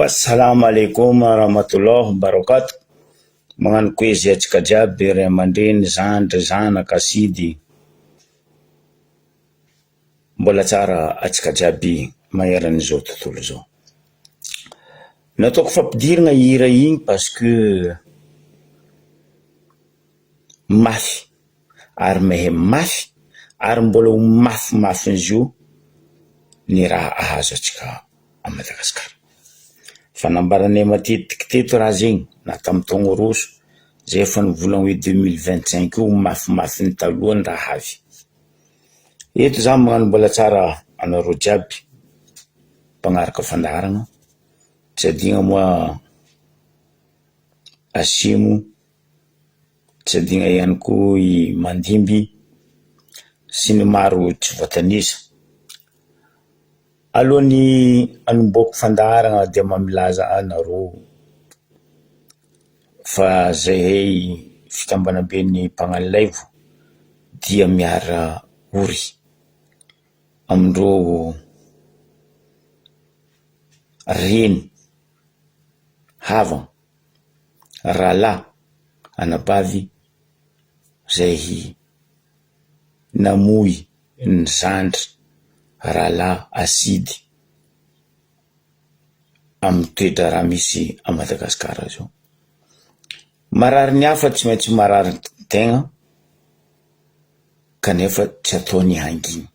Assalamu alaikum warahmatullahi wabarakatuh. Magnano koizy atsika jiaby ray aman-dreny, zandry, zanaka, asidy. Mbola tsara atsika jiaby maheran'izao tontolo zao. Nataoko fampidirana hira igny parce que mafy ary mehe mafy ary mbola ho mafimafy io ny raha ahazo atsika a Madagasikara. Fanambaranay matetiky teto raha zegny na tamin'ny taogno roso zay efa nivolagna hoe 2025 io mafimafy ny talohany raha avy. Eto za magnano mbola tsara anareo jiaby mpagnaraka fandarana, tsy adigna moa Asimo, tsy adigna ihany koa i Mandimby sy ny maro tsy voatanisa. Alohan'ny anomboako fandarana dia mamilaza anareo fa zahay fikambanam-ben'ny Mpagnan'Ilaivo dia miara ory amindreo reny, havana, rahalahy, anabavy zay namoy ny zandry rahalahy asidy amin'ny toetra raha misy a Madagasikara zao. Marary ny hafa tsy maintsy marary tegna kanefa tsy ataony hanginy.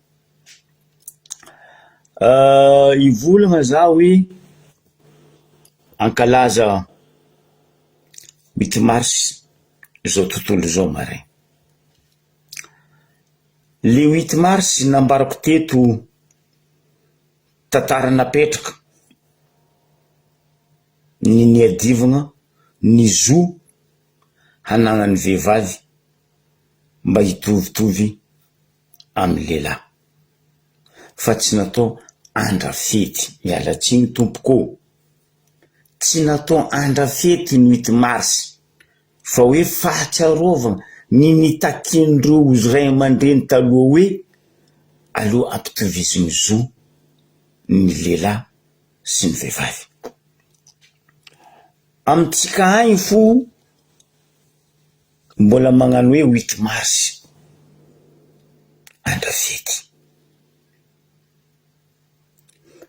Ivolagna za hoe ankalaza 8 mars zao tontolo zao maray. Le 8 mars nambarako teto tantara napetraka ny niadivagna ny zo hananan'ny vehivavy mba hitovitovy amin'ny lehilahy, fa tsy natao andra fety. Miala tsiny tompoko, tsy natao andra fety ny 8 mars fa hoe fahatsiarovana ny nitakindreo ray aman-dreny taloha hoe aloha ampitoviziny zo ny lehilahy sy ny vehivavy. Amitsika agny fo mbola magnano hoe 8 mars andra fety.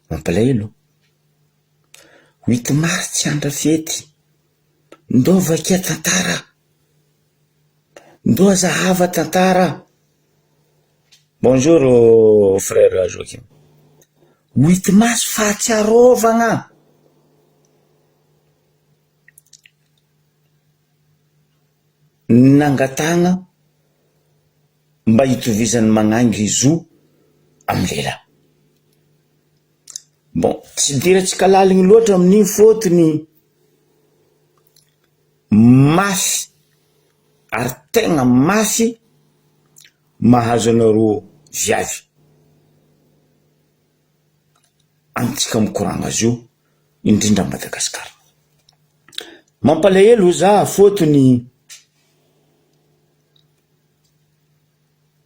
Mampalahelo 8 mars tsy andra fety, ndao vakia tantara, ndao zahava tantara. Bonjour frère Joakim. 8 mars fahatsiarovagna. Nangatagna mba hitovizany magnangy zo amin'ny lehilahy. Bon, tsy diratsika laligny loatra amin'iny fotony mafy ary tegna mafy mahazo anareo viavy amitsika mikoragna azy io indrindra Madagasikara. Mampalahelo za fotony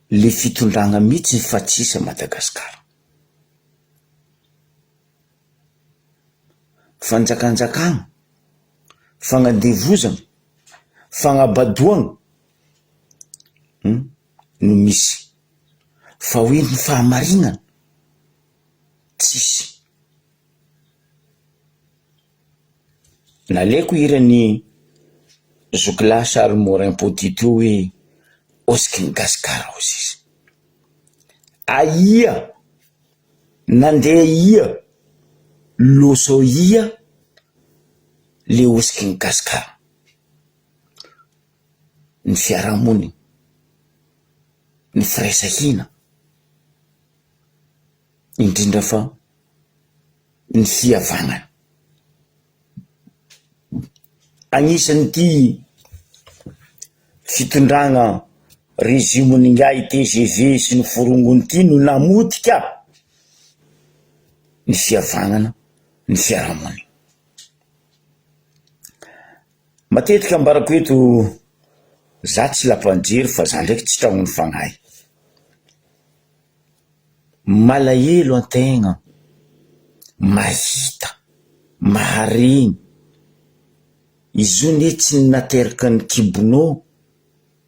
le fitondragna mihitsy fa tsisy a Madagasikara. Fanjakanjakagna, fagnandevozana, fagnabadoagna no misy, fa hoe ny fahamarinana tsisy. Nalaiko irany zokilahy Charles Morin Petit io hoe osiky ny gasikara hozy izy. Aia nandeha ia loso ia le osiky ny gasikara. Ny fiarahamonina, ny firaisahina, indrindra fa ny fihavanana. Agnisan'ny ty fitondragna régime ngai TGV sy ny forongony ty no namotika ny fihavanana, ny fiarahamonina. Matetika ambarako eto za tsy lampanjery fa za ndraiky tsy tragno ny fagnahy. Malahelo antegna mahita mariny izy io ne tsy nateraka ny kibonao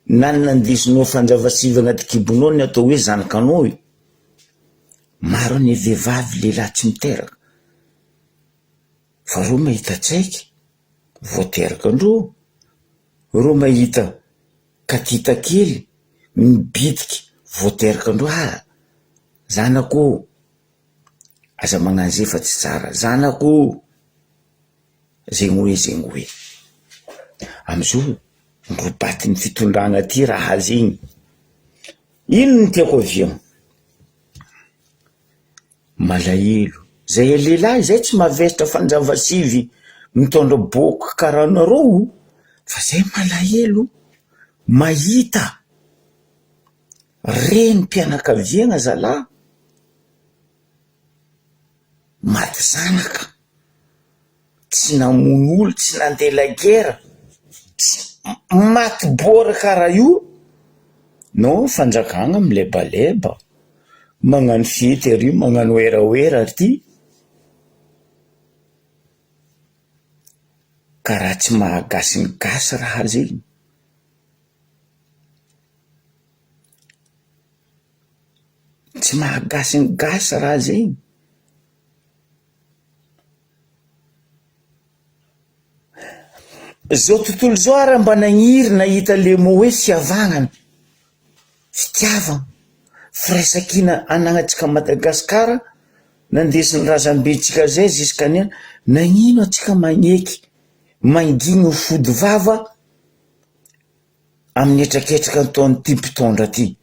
na nandesinao fanjavasiva anaty kibonao ny atao hoe zanakanao io. Maro ny vehivavy lehilahy tsy miteraka fa ro mahita tsaiky voateraka andro, ro mahita katita kely mibitika voateraka andro. Zanako aza magnano zay fa tsy tsara, zanako zegny hoe amizao mirobaty fitondrana ty raha azy igny. Ino ny tiako aviano? Malahelo zay lehilahy zay tsy mavesatra fanjavasivy mitondra boky karaha nareo, fa zay malahelo mahita reny mpianakaviana zalahy maty zanaka, tsy namono olo, tsy nandeha lagera, maty bôra karaha io. Non, fanjakagna milebaleba, magnano fety ary, magnano oeraoera ty, karaha tsy mahagasy ny gasy raha zegny. Tsy mahagasy ny gasy raha zegny. Zao tontolo zao ara mba nagniry nahita le mo hoe fiavagnana, fitiavana, firaisankina anagnatsika Madagasikara, nandesin'ny razambentsika zay ziskany nagnino atsika magneky manginy fody vava amin'ny etraketraka ataon'ity mpitondra ty.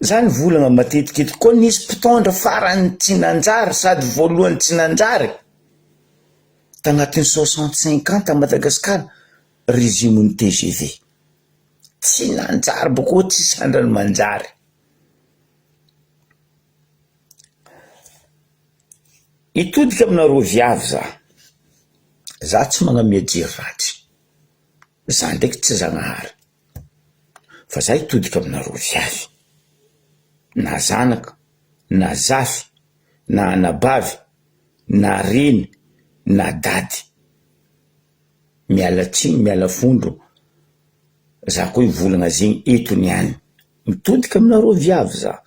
Zany volagna matetikety koa nisy mpitondra farany tsy nanjary sady voalohany tsy nanjary tagnatin'ny 65 ans ta Madagasikara, rezimon'ny TGV tsy nanjary boko tsy sandrany manjary. Itodika aminareo viavy za tsy magnamia jery ratsy, za ndraiky tsy zagnahary, fa za itodika aminareo viavy, na zanaka, na zafy, na anabavy, na reny, na dady, miala tsiny miala fondro, za koa ivolagna zegny eto niany, mitodika aminareo viavy za.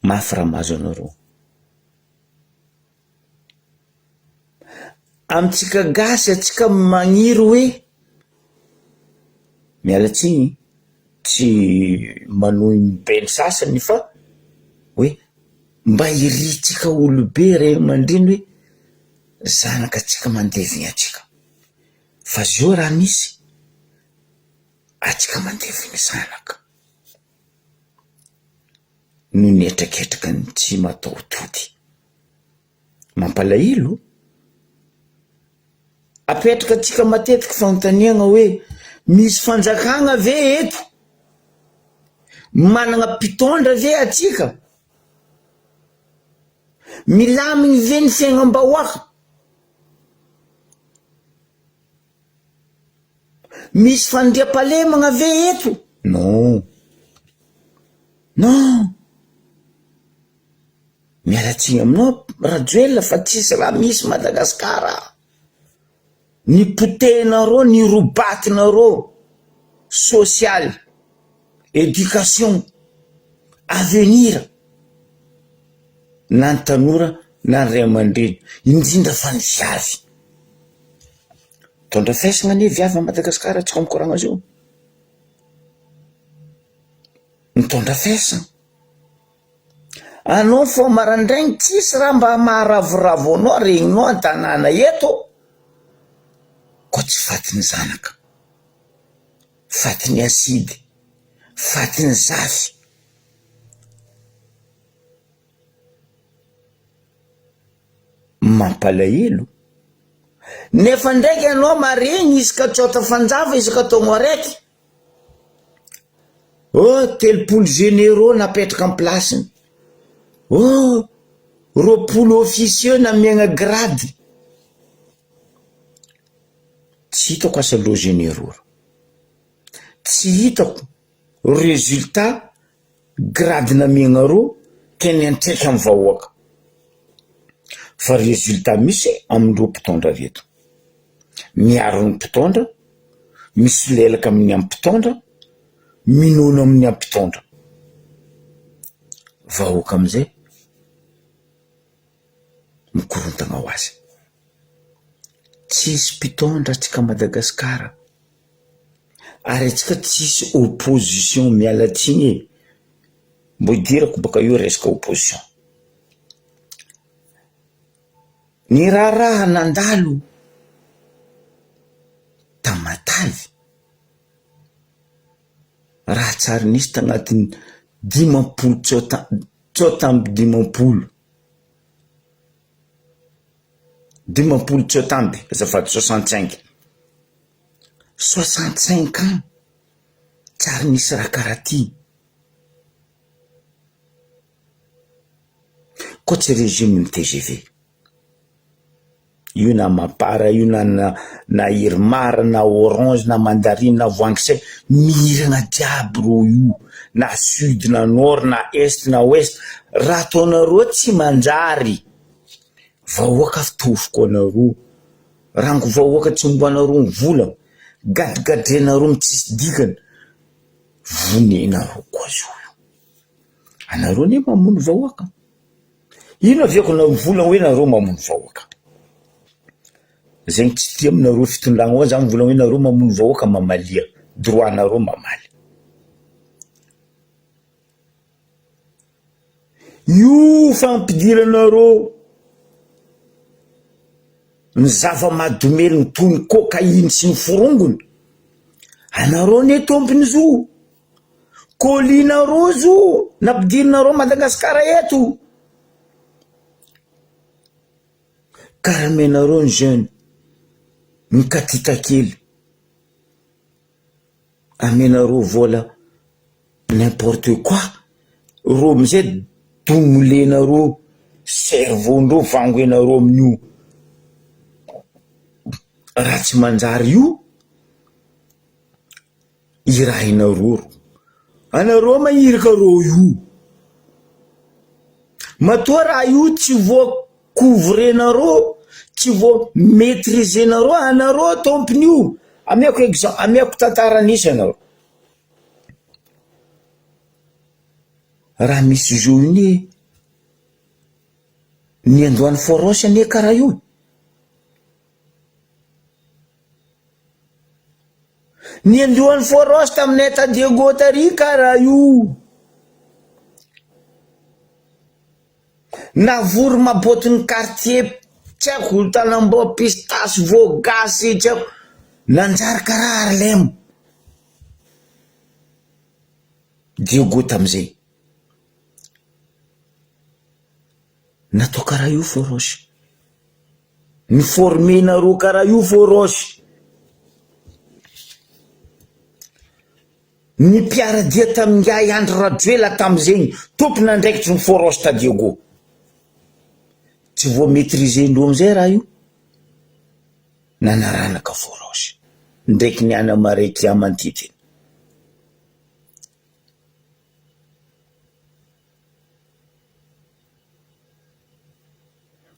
Mafy raha mahazo anareo. Amitsika gasy atsika magniry hoe miala tsiny, tsy manohy mibeny sasany fa hoe mba iritsika olobe ray aman-dreny hoe zanaka atsika mandevigny atsika, fa zio raha misy atsika mandevigny zanaka no nietraketraka ny tsy matao tody. Mampalahelo apetraka atsika matetika fanontaniana hoe misy fanjakagna ve eto, managna mpitondra ve atsika, milaminy ve ny fiaignam-bahoaka, misy fandriam-pahalemagna ve eto? Non, non, mialatsiny aminao Rajoelina fa tsisy raha misy Madagasikara. Ny potehinareo, ny robatinareo social, éducation, avenir, na ny tanora na ny ray aman-dreny, indrindra fa ny viavy. Mitondra faisagna anie viavy Madagasikara tsika mikoragna zao, mitondra faisagna. Anao fo marandraigny tsisy raha mba maharavoravo anao regninao an-tanàna eto, koa tsy fatiny zanaka, fatiny asidy, fatiny zafy. Mampalahelo. Nefa ndraiky anao maregny isaka tsota fanjava isaka taogno araiky, oh telopolo généraux napetraka amin'ny plasiny, oh roapolo officieux namiagna grady. Tsy hitako asalô généraux, tsy hitako résultat gradina megnareo teny antretra amin'ny vahoaka fa résultat misy amindreo mpitondra reto miaro ny mpitondra misy lelaka amin'ny ampitondra minono amin'ny ampitondra vahoaka amizay mikorontagna ho azy tsisy mpitondra atsika Madagasikara ary atsika tsisy opposition mialatsiny mbo idirako baka io resaka opposition ny raha nandalo Tamatavy raha tsara nisy tagnatin'ny 10 tsotamby 10 tsotamby azafady 65 ans tsara nisy raha karaha ty koa tsy régime ny TGV io na Mapara io na Irmara na Orange na Mandarine na Voangisay miragna jiaby ro io na sud na nord na est na ouest raha ataonareo tsy manjary vahoaka fitofoko anareo rango vahoaka tsy mombanareo ny vola gadigadrenareo mitsisy dikany vonenareo koa zio anareo ne mamono vahoaka ino aviako na vola hoe nareo mamono vahoaka zegny tsy tia aminareo fitondragna ao zany vola hoe nareo mamono vahoaka mamalia droit nareo mamaly io fampidiranareo ny zava-mahadomely ny toy ny cocaïne sy ny forongony anareo ne tompony zo kolinareo zo nampidirinareo Madagasikara eto karamenareo ny jeune ny katita kely amenareo vola n'importe quoi ro amizay domolenareo cerveau-ndreo vangoenareo amin'io raha tsy manjary io irahinareo anareo mahirika ro io matoa raha io tsy vo couvrenareo tsy vo maîtrisenareo anareo tompony io amiako exemple amiako tantara nisy anareo raha misy zo iny ny andohan'ny forosy ane karaha io ny andohan'ny forosy tamin'ny État Diego tary karaha io navory mabotiny quartier tsy aiko Tanamboa Pistasy Vogasy tsy aiko nanjary karaha Harlem Diego tamizay natao karaha io forosy ny formenareo karaha io forosy ny mpiaradia tamin'ngiay Andry Rajoela tamizegny tompony andraikitry ny forosy ta Diego tsy vo maîtriser ndreo amizay raha io nanaranaka forosy ndraiky ny ana maraiky amantitiny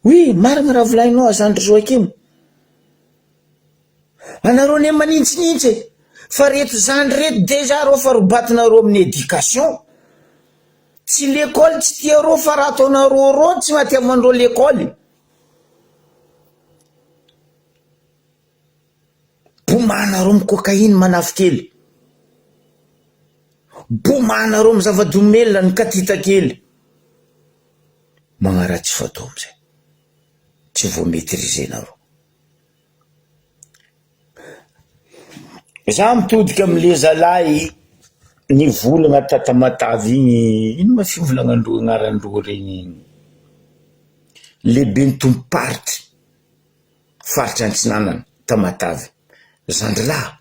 oui marina raha volainao azandry Joakim anareo ne manintsinintsy fa reto zandry reto deja reo fa robatinareo amin'ny éducation tsy l'école tsy tiareo fa raha ataonareo ro tsy matiavandreo l'école bomanareo amin'ny cocaïne manafy kely bomanareo amin'ny zava-domelona ny katita kely magnaratsy fatao amizay tsy vo maîtrisenareo za mitodika amle zalahy ny volagna Tamatavy igny ino ma fivolagnandreo agnarandreo regny lehibe ny tomparity faritra Antsinanana Tamatavy Zandrilahy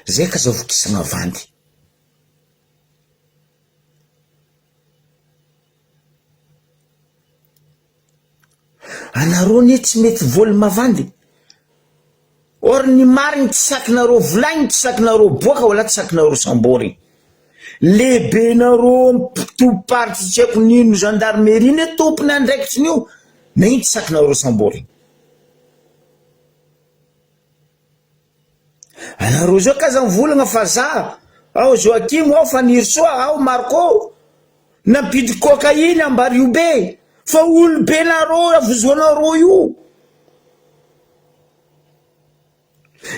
zay ka zavokisagna vandy anareo ne tsy mety voly mavandy or ny mariny tsy sakinareo volagny tsy sakinareo boaka wala tsy sakinareo sambory lehibe nareo tomparty tsy haiko nino gendarmerie ne tompony andraikitra nio na iny tsy sakinareo sambory anareo zao kaza mivolagna fa za ao Joakim ao Fanirsoa ao Marco nampiditry cocaïne ambario be fa olo be nareo avozoanareo io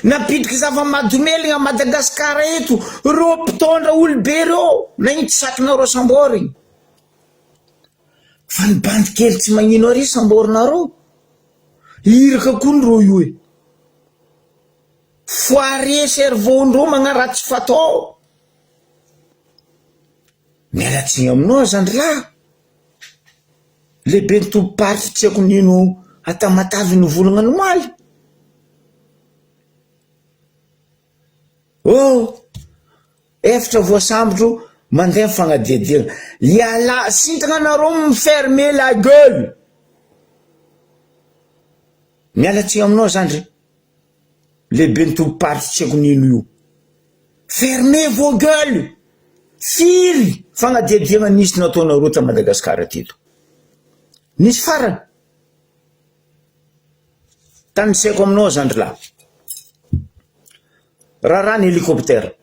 napiditry zava-madomeligna Madagasikara eto ro mpitondra olo be reo na iny tsy sakinareo sambory fa ny bandy kely tsy magnino ary samborinareo iraka koa reo io e foare cerveau-ndreo magnaratsy fatao mialatsiny aminao Zandrilahy lehibe ny tomparty tsy haiko nino atamatavy ny volagna nomaly efatra voasambotro mandeha mifagnadiadiana iala sintagna anareo mifermer la gueule mialatsiny aminao Zandry lehibe ny tomparty tsy haiko nino io fermez vos gueules firy fagnadiadiana nisy nataonareo ta Madagasikara teto nisy farany tany saiko aminao Zandrilahy raha ny hélicoptère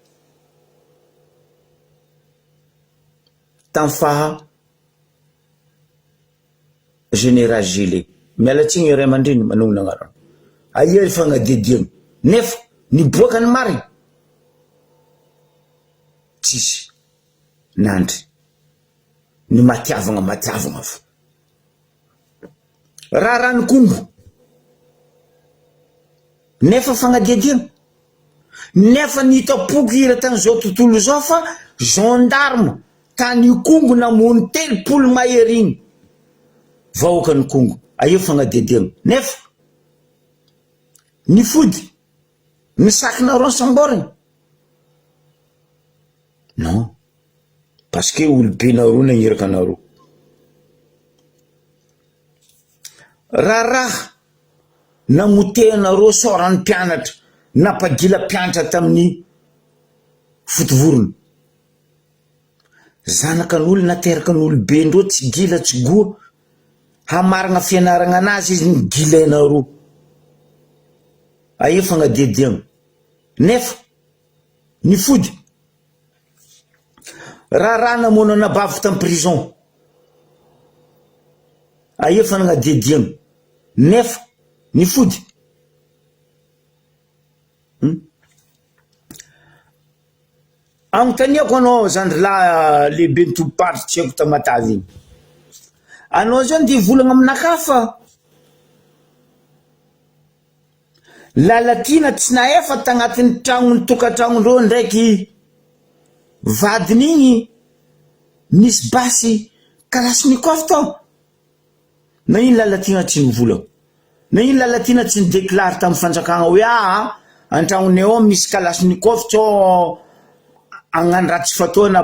tanfaha général Gillet mialatsiny iray aman-dreny manongona agnarana aia fagnadiadiana nefa ny boaka ny mariny tsisy nandry ny matiavagna fo raha ny Kongo nefa fagnadiadiana nefa nitapoky ira tany zao tontolo zao fa gendarme tany Kongo namony telopolo maheriny vahoaka ny Kongo aia fagnadiadiana nefa ny fody ny sakinareo samboriny non parce que olobe nareo nairaka anareo raha namotehanareo sorany mpianatra napagila mpianatra tamin'ny fotovorona zanakan'olo nateraka n'olobe ndreo tsy gila tsy goa hamaragna fianaragna anazy izy ny gilainareo aia fagnadiadiana nefa ny fody raha namono anabavy tam prison aia fagnadiadiana nefa ny fody agnontaniako anao Zandrilahy lehibe ny tomparty tsy haiko tamatavy igny anao zao ndi volagna aminakahy fa lalatina tsy naefa tagnatin'ny tragnony tokantragnondreo ndraiky vadiny igny nisy basy Kalashnikov tao na iny lalatina tsy nivolagna na iny lalatina tsy nideklary tamin'ny fanjakagna hoe an-tragnonay ao misy Kalashnikov tsao agnano ratsy fataona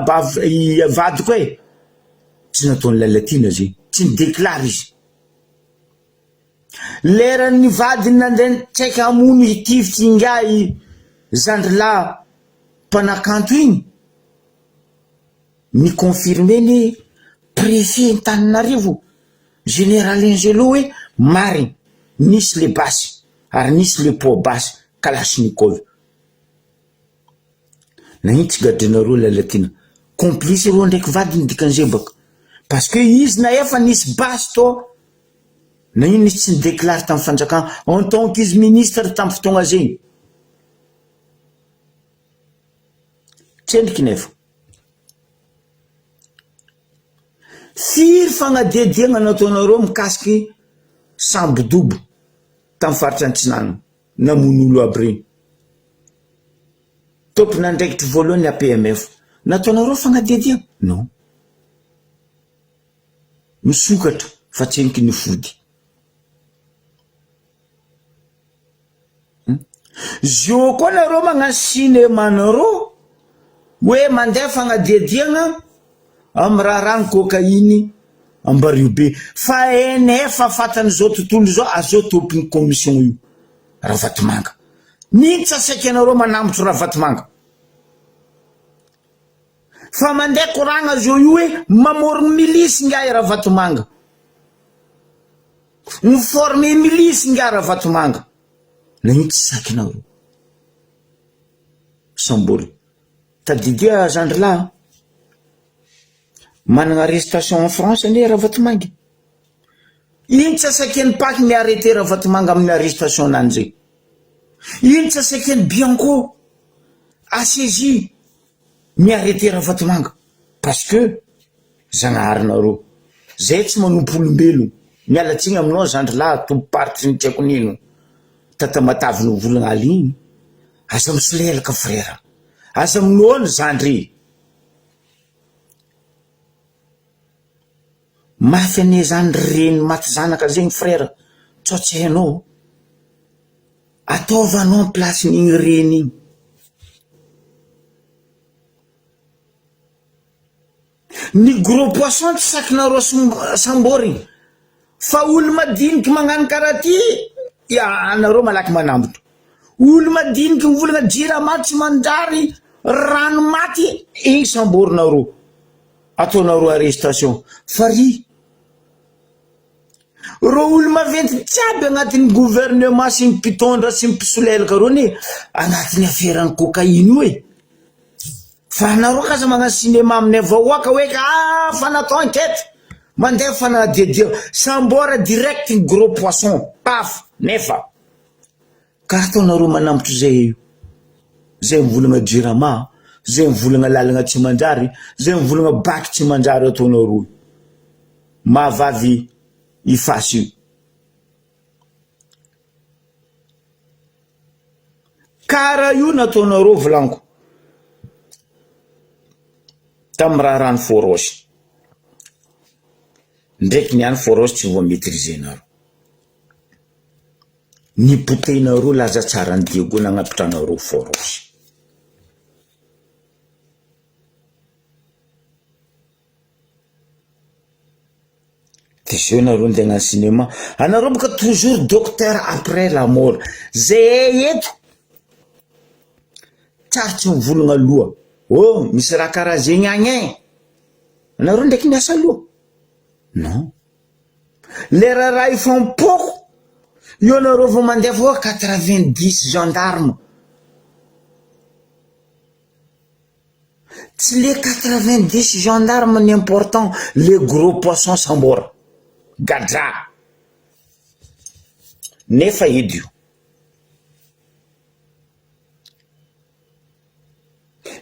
vadiko e tsy nataony lalatina zay tsy nideklary izy lera ny vadiny nandeha tsaika hamony hitivitsy ingay Zandrilahy mpanakanto igny ni confirmer ny préfet Antananarivo général Angelo hoe mariny nisy le basy ary nisy le po basy Kalashnikov na iny tsy gadrenareo lalatina complice reo ndraiky vadiny dikan'izay baka parce que izy na efa nisy basy to na iny nisy tsy nideklary tamin'ny fanjakana en tant qu'izy ministre tamin'ny fotoagna zegny tsendriky nefa firy fagnadiadiana nataonareo mikasiky sambodobo tamin'ny faritra Antsinana namon'olo aby regny tompony andraikitry voalohany APMF nataonareo fagnadiadiana non misokatra fa tsy eniky ny fody zio koa nareo magnano cinémanareo hoe mandeha fagnadiadiana amin'ny raha ny cocaïne ambario be fa enefa fatany zao tontolo zao azao tompony commission io raha vatomanga Ny tsasaiky anareo manambotro raha vatomanga. Fa mandeha koragna zao io hoe mamorogny milisy ngai raha vatomanga. Miforme milisy ngai raha vatomanga. Na iny tsy sakinareo. Sambory. Tadidia zandrilahy. Manana arrestation en France ne raha vatomanga. Iny tsasaiky Paky mi-arrêté raha vatomanga amin'ny arrestation nany zay. Iny tsasaiky Bianco ACJ mi-arrêté raha vatomanga. Parce que zagnaharinareo zay tsy manompo olombelogno. Mialatsiny aminao zandrilahy tompoparitra ny tiako nino. Tata Matavy ny volagna aligny. Aza misolelaka frère. Aza minoana zandry. Mafy ane zandry reny maty zanaka zegny frère. Tsotsy hainao. Ataovanao en place n'igny reny igny. Ny gros poisson tsy sakinareo sambory. Fa olo madiniky magnano karaty, anareo malaky manambotro. Olo madiniky mivolagna jirama tsy manjary rano maty, igny samborinareo. Ataonareo arrestation. Fary. Ro olo maventy tsiaby agnatin'ny gouvernement sy mpitondra sy mpisolelaka reo ne agnatin'ny affaire cocaïne hoe. Fa anareo kaza magnano cinéma amin'ny vahoaka hoe fa natao enquête. Mandeha fanadedia sambora direct gros poisson. Paf, nefa. Ka ataonareo manambotro zay io. Zay mivolagna jirama, zay mivolagna lalagna tsy manjary, zay mivolagna baky tsy manjary ataonareo. Mahavavy ifasy io. Kara io nataonareo volanko. Tamin'ny raha rano forosy. Ndraiky niany forosy tsy vo maîtrisenareo. Ny potehinareo laza tsara ny diego nagnapitranareo forosy. Tisio nareo ndeha hagnano cinéma. Anareo boka toujours docteur après la mort. Zay eto. Tsara tsy mivolagna aloha. Oh, misy raha karaha zegny agny. Anareo ndraiky miasa aloha. Non. Lera raha ifampoko. Io anareo vao mandeha vao 90 gendarme. Tsy le 90 gendarme ni important, les gros poissons sambora. Gadra. Nefa idio.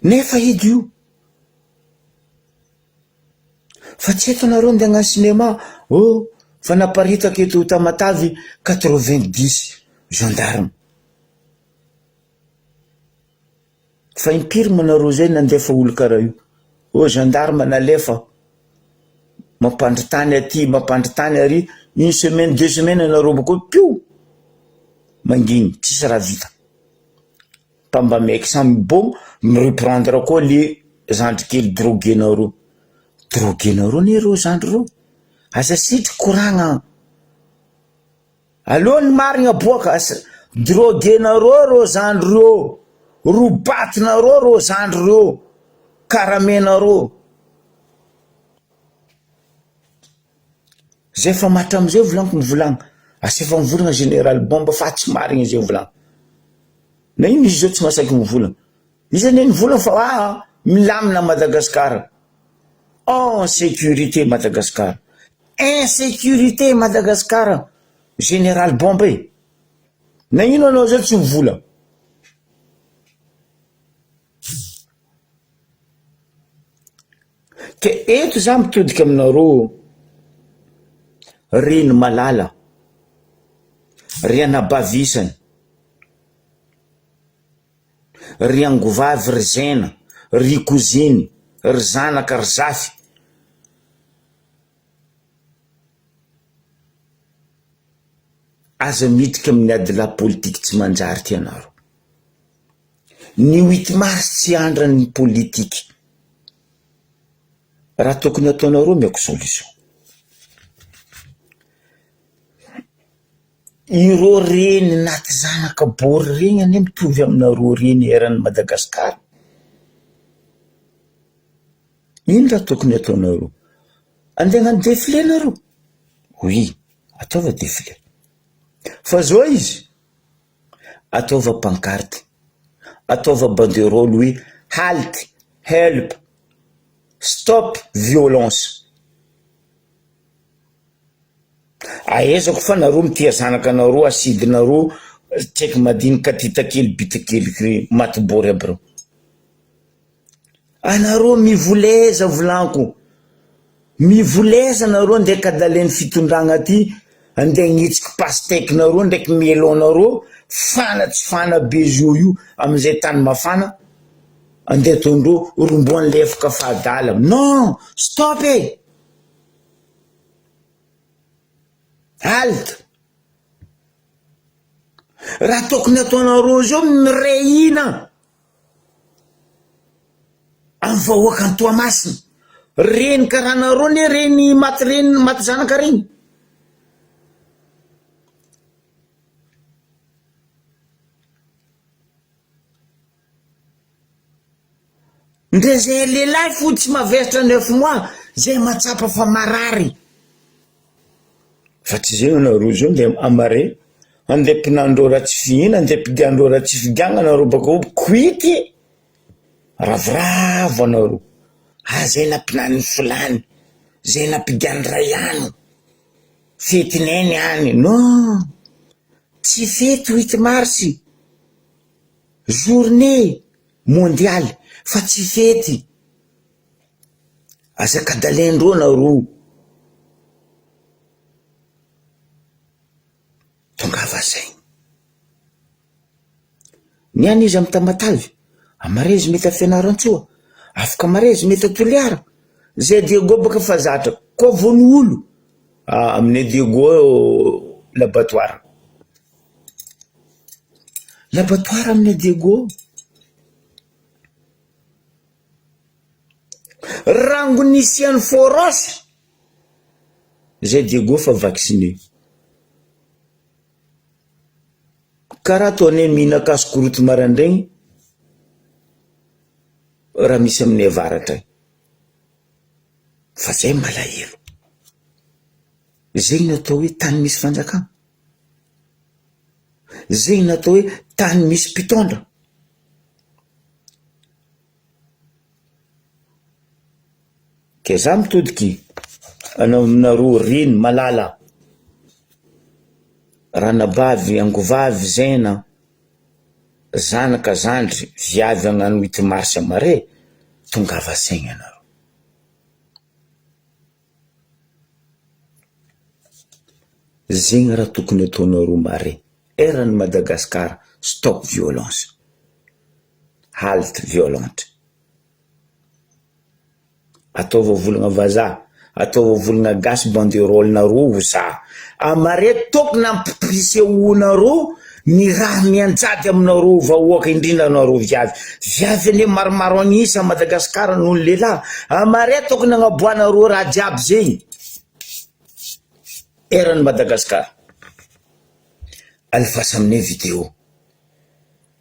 Nefa idio. Fa tsy eto anareo ndeha hagnano cinéma. Oh, fa naparitaka eto Tamatavy 90 gendarme. Fa impiry manareo zay nandefa olo karaha io. Oh, gendarme nalefa. Mampandritany aty, mampandritany ary. Une semaine, 2 semaines anareo bako pio. Manginy, tsisy raha vita. Pamba maiky samy bon, reprendre koa le zandry kely drogué nareo. Drogué nareo ne reo zandry reo. Asa sitry koragna. Allo ny marigna boaka drogué nareo reo zandry reo. Robaty nareo reo zandry reo. Karamé nareo. Zay fa matra amizay volanko mivolagna. Asa efa mivolagna général bomba fa tsy marigna zay volagna. Na ino izy zao tsy masaky mivolagna. Izy ane nivolagna fa milamina Madagascar. Oh, sécurité Madagascar. Insécurité Madagascar. Général Bombay. Na ino anao zao tsy mivolagna. Ke eto za mitodika aminareo. Reny malala. Ry anabavisany. Ry angovavy ry zena. Ry koziny. Ry zanaka ry zafy. Aza midika amin'ny ady la politique tsy manjary ty anaro. Ny 8 mars tsy andran'ny politique. Raha tokony ataonareo miako solution. ireo reny naty zanaka bory reny ane mitovy aminareo reny eran'ny Madagasikara. Ino raha tokony ataonareo? Andeha hagnano défilé nareo? Oui, ataova défilé. Fa zao izy, ataova pancarte, ataova banderole hoe halt, help, stop violence. Aezako fa nareo mitia zanaka nareo, asidinareo, tsaiky madinika titakely bitakely matibory aby reo. Anareo mivoleza volanko, mivoleza nareo andeha kadaleny fitondragna aty, andeha gnitsika pastèque nareo ndraiky melon nareo, fana tsy fana be zio io amizay tany mafana, andeha tondro romboan'ny lefaka fadala. Non, stop e! Halt! Raha tokony ataonareo zao mirehina amin'ny vahoaka ny Toamasina. Reny karaha nareo ne reny maty zanaka reny. Ndre zay lehilahy fody tsy mavesatra 9 mois, zay matsapa fa marary. Fa tsy zay nareo zao ndeha amare, andeha mpinandreo raha tsy fihina, andeha mpidiandreo raha tsy figana nareo bako quity. Ravoravo anareo. Zay nampinan'ny fulany, zay nampidiany ray ano, fetineny any. Non, tsy fety 8 mars, journée mondiale, fa tsy fety. Azakadalendreo nareo. Tongava zay. Niany izy amin'ny Tamatavy, amarezy mety afianaran-tsoa, afaka amarezy mety atoliara. Zay Diego baka fa zatra, koa voany olo. Aminay Diego l'abattoir. L'abattoir aminay Diego. Rango nisian'ny forosy. Zay Diego fa vacciné. Karaha toane mihina kaso-koroty marandraigny, raha misy amin'ny avaratra. Fa zay malahelo. Zay natao hoe tany misy fanjakana. Zay natao hoe tany misy mpitondra. Ke za mitodiky aminareo reny malala, ranabavy, angovavy, zena, zanaka, zandry, viavy agnano 8 mars amare, tongava saigna anareo. Zegny raha tokony ataonareo mare. Eran'ny Madagasikara, stop violence, halt violente. Ataova volagna vazaha, ataova volagna gasy banderole nareo za. Amare tokony ampisehoanareo ny raha mianjady aminareo vahoaka, indrindra nareo viavy. Viavy ane maromaro anisa Madagasikara noho ny lehilahy. Amare tokony agnaboanareo raha jiaby zay. Eran'ny Madagasikara. Alefasa aminay vidéo.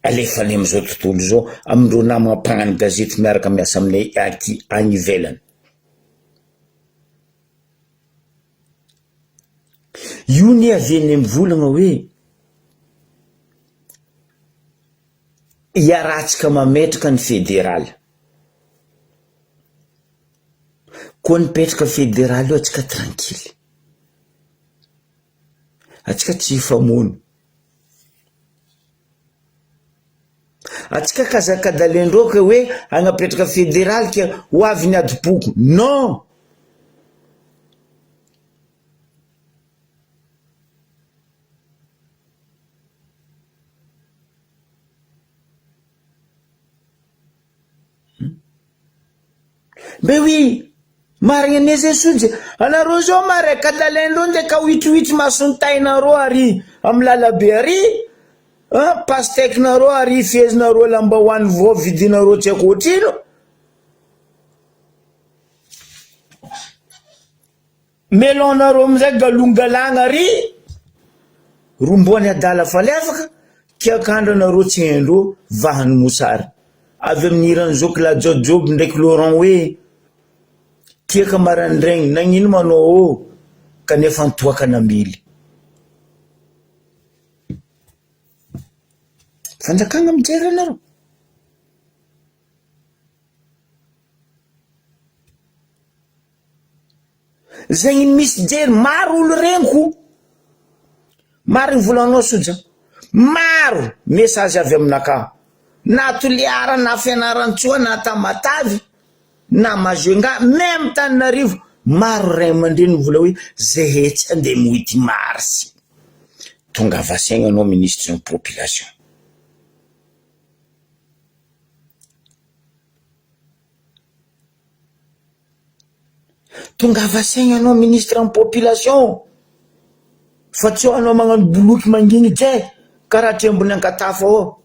Alefa any amizao tontolo zao, amindreo namagna mpagnano gazety miaraka miasa aminay aty any ivelany. Io ny aveny mivolagna hoe hiaratsika mametraka ny fédéral. Koa nipetraka fédéral io atsika tranquille. Atsika tsy hifamono. Atsika kazakadalendreo ka hoe agnapetraka fédéral ka ho avy ny adipoko. Non! Ben oui, marigna ne Jesosy, anareo zao mare kadalendreo ndeka 8 masony tainareo ary amin'ny lalabe ary, pastèque nareo ary fezinareo lambahoany vao vidinareo tsy haiko otrino. Melon nareo amizay galongalagna ary, rombony adala falefaka kiakandro anareo tsy haindreo vahany mosary avy amin'ny iran'izao que la job ndraiky Laurent hoe kiaka marandraigny nagnino manao kanefa nitoaka namily fanjakagna mijery anareo zay misy jery maro olo reniko maro ny volanao soja maro message avy aminaka na toliara na fianaran-tsoa na tamatavy na mazoenga même Tananarivo maro ray aman-dreny vola hoe zay hetsy andeha moity marsy tonga vasaigna anao ministre ny population tonga vasaigna anao ministre ny population fa tsy anao magnano boloky mangigny jay karaha trembony ankatafa ao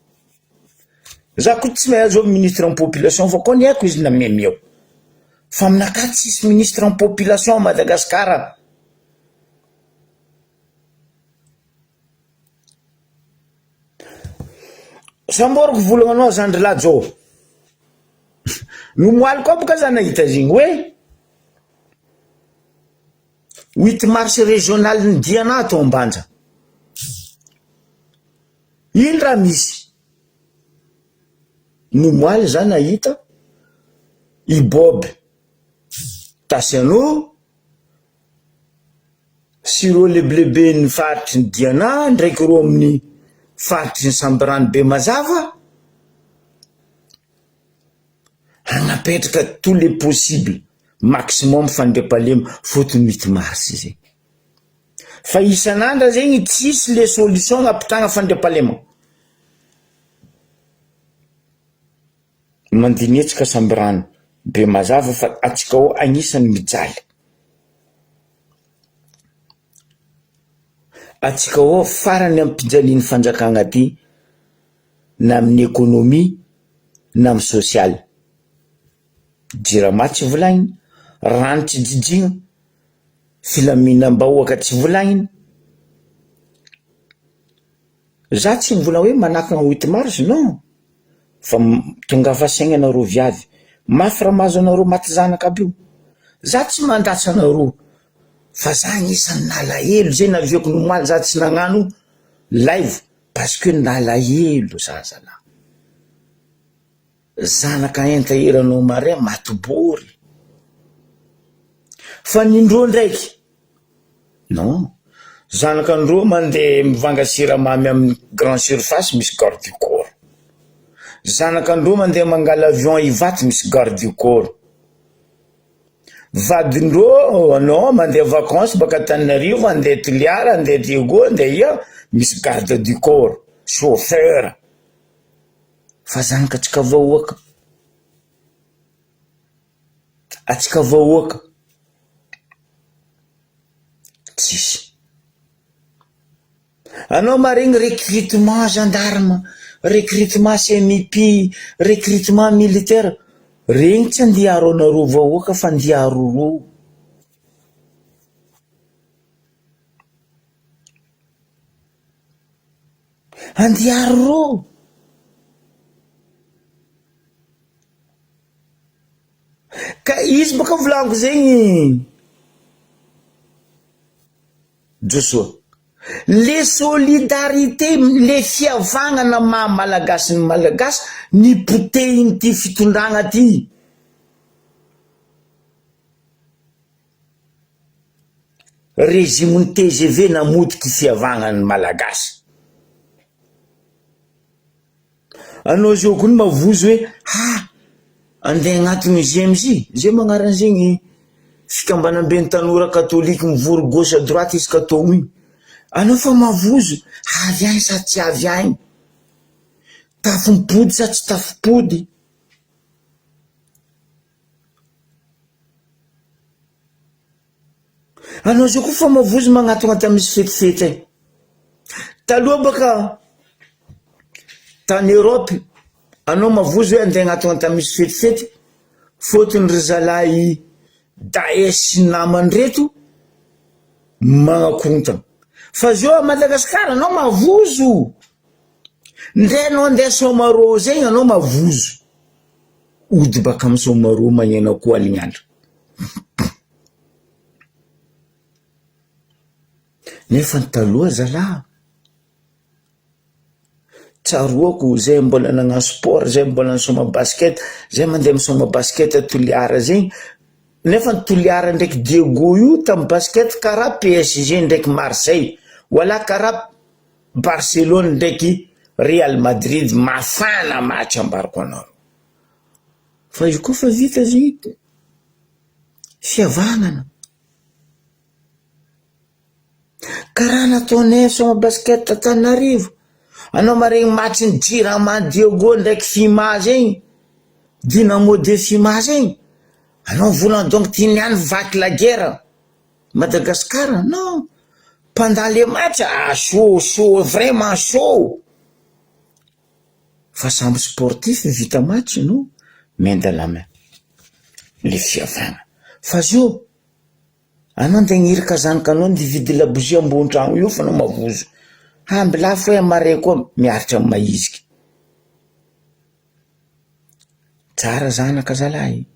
za ko tsy mahay zao ministre ny population fa koa ny haiko izy namemeo fa aminaka tsisy ministre ny population Madagasikara samboriko volagnanao zandrilahy zao nomoaly koa boka za nahita zigny hoe 8 mars régional ny diana atao ambanja ino raha misy nomoaly za nahita ibob Tasiano siro leblebe ny faritry ny diana ndraiky ro amin'ny faritry ny sambrany be mazava hanapetraka tous les possibles maximum fandrepalema fotony 8 mars zay fa isan'andra zegny tsisy le solution ampitagna fandrepalema mandinetsika sambrany be mazava fa atsika ao agnisan'ny mijaly atsika ao farany ampijaliany fanjakagna ty na amin'ny économie na amin'ny social jirama tsy volagniny ranitry jijigna filaminam-bahoaka tsy volagniny za tsy mivola hoe manakagna 8 mars non fa tonga vasaigna anareo viavy mafy raha mahazo anareo maty zanaka aby io za tsy mandatsy anareo fa za agnisan'ny nalahelo zay naviako nomaly za tsy nagnano live parce que nalahelo za zala zanaka enta eranao mare matobory fa nindro ndraiky non zanaka andro mandeha mivanga siramamy amin'ny grand surface misy garde du corps zanaka andro mandeha mangala avion ivaty misy garde du corps vadindro anao mandeha vacances baka Tananarivo andeha Toliara andeha Diego andeha ia misy garde du corps chauffeur fa zanaka atsika vahoaka atsika vahoaka tsisy anao maregny recrutement gendarme recrutement CMIP recrutement militaire regny tsy andiaro anareo vahoaka fa andiaro ro andiaro ro ka izy baka volaniko zegny Joshua les solidarité les fiavagnana maha malagasy ny malagasy ny potehiny ty fitondragna ty régime ny TGV namodiky fiavagnana ny malagasy anao zao koa mavozo hoe andeha agnatin'ny GMJ zay magnaran zegny fikambanam-ben'ny tanora katolika mivory gauche à droite izy katao igny anao fa mavozo avy agny sa tsy avy agny tafimpody sa tsy tafimpody anao zao koa fa mavozo magnatognaty misy fetifety ay taloha baka tany Europe anao mavozo hoe andeha agnatognaty misy fetifety fotony ry zalahy Daesh namany reto magnakontagna fa zao a Madagasikara anao mavozo, ndray anao andeha Somaro zegny anao mavozo, ody baka amin'ny Somaro magnena koa alignandro. Nefa ny taloha zalahy tsaroako zay mbola nagnano sport, zay mbola nisoma basket, zay mandeha misoma basket Toliara zegny. Nefa ny Toliara ndraiky Diego io tamin'ny basket karaha PSG ndraiky Marseille, wala karaha Barcelone ndraiky Real Madrid, mafana match ambarako anao. Fa io koa fa vita zegny fihavanana. Karaha nataonay soma basket Antananarivo, anao maregny match ny Jirama Diego ndraiky Fima zegny, Dynamo de Fima zegny, anao volant donc tianiany vaky la guerre. Madagasikara non, pendant les matchs chaud, vraiment chaud. Fa samby sportif vita match no main de la main, le fiavana. Fa zio anao nde gnirika zanakanao ndividy labozia ambony tragno io fa anao mavozo, hamby lafo hoe amare koa miaritra amin'ny maiziky. Tsara zanaka zalahy,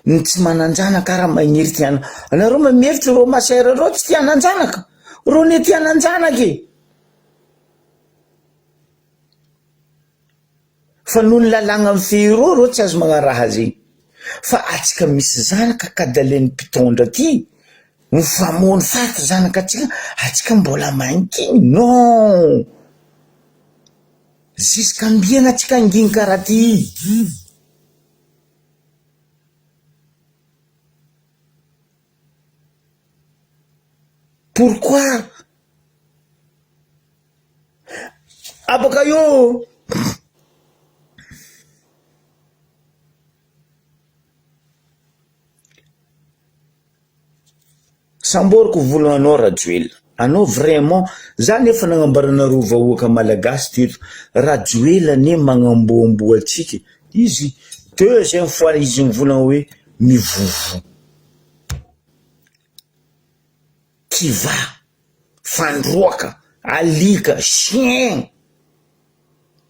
ny tsy mananjanaka raha magniry tiana. Anareo mameritra ro masera ro tsy tiananjanaka, ro ne tiananjanaky. Fa noho ny lalagna amin'ny firo ro tsy azo magnaraha zegny. Fa atsika misy zanaka kadaleny mpitondra ty, mifamono faty zanaka atsika mbola mankiny. Non, ziska mbiana atsika anginy karaha ty. Pourquoi? Abaka io samboriko volanao Rajoelina, anao vraiment za nefa nagnambaranareo vahoaka malagasy teto. Rajoelina ne magnamboamboa atsika izy deuxième fois izy mivolagna hoe mivovo, kiva, fandroaka, alika, chien.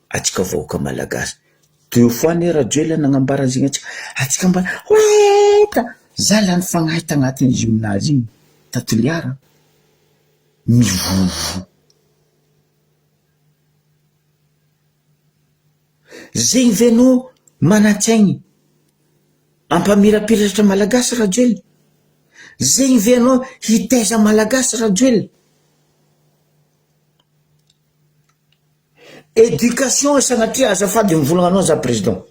Atsika vahoaka malagasy deux fois ne Rajoelina nagnambara zegny atsika mba oeta zala ny fagnahy tagnatin'ny gymnase igny Toliara, mivovo. Zegny venao manatsaigny ampamirapiratra malagasy Rajoelina, zegny venao hitaiza malagasy Rajoelina. Éducation sanatria azafady mivolagna za président,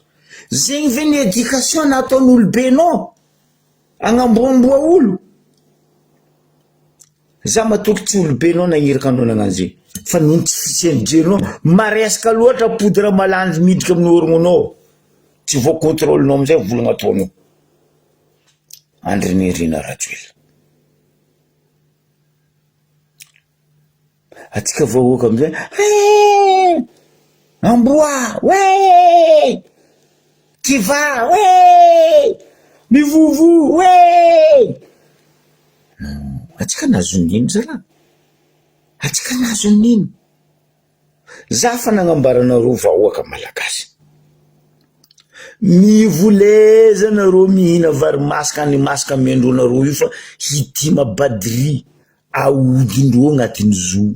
zegny ve ny éducation nataon'olobenao agnamboamboa olo. Za matoky tsy olobenao nagniraka anao nagnano zegny, fa noho tsy fisian'Jenao maresaka loatra poudre malandy miditra amin'ny orognonao, tsy vo contrôlenao amizay volagna ataonao. Andrinirina Rajoelina, atsika vahoaka amizay amboa, ouais, kiva, ouais, mivovo, ouais. Atsika nazo nino zala, atsika nazo nino. Za fa nagnambaranareo vahoaka malagasy, mivolezanareo mihina vary masaka, ny masaka mendronareo io fa hitima badry aodindreo agnatin'ny zoo.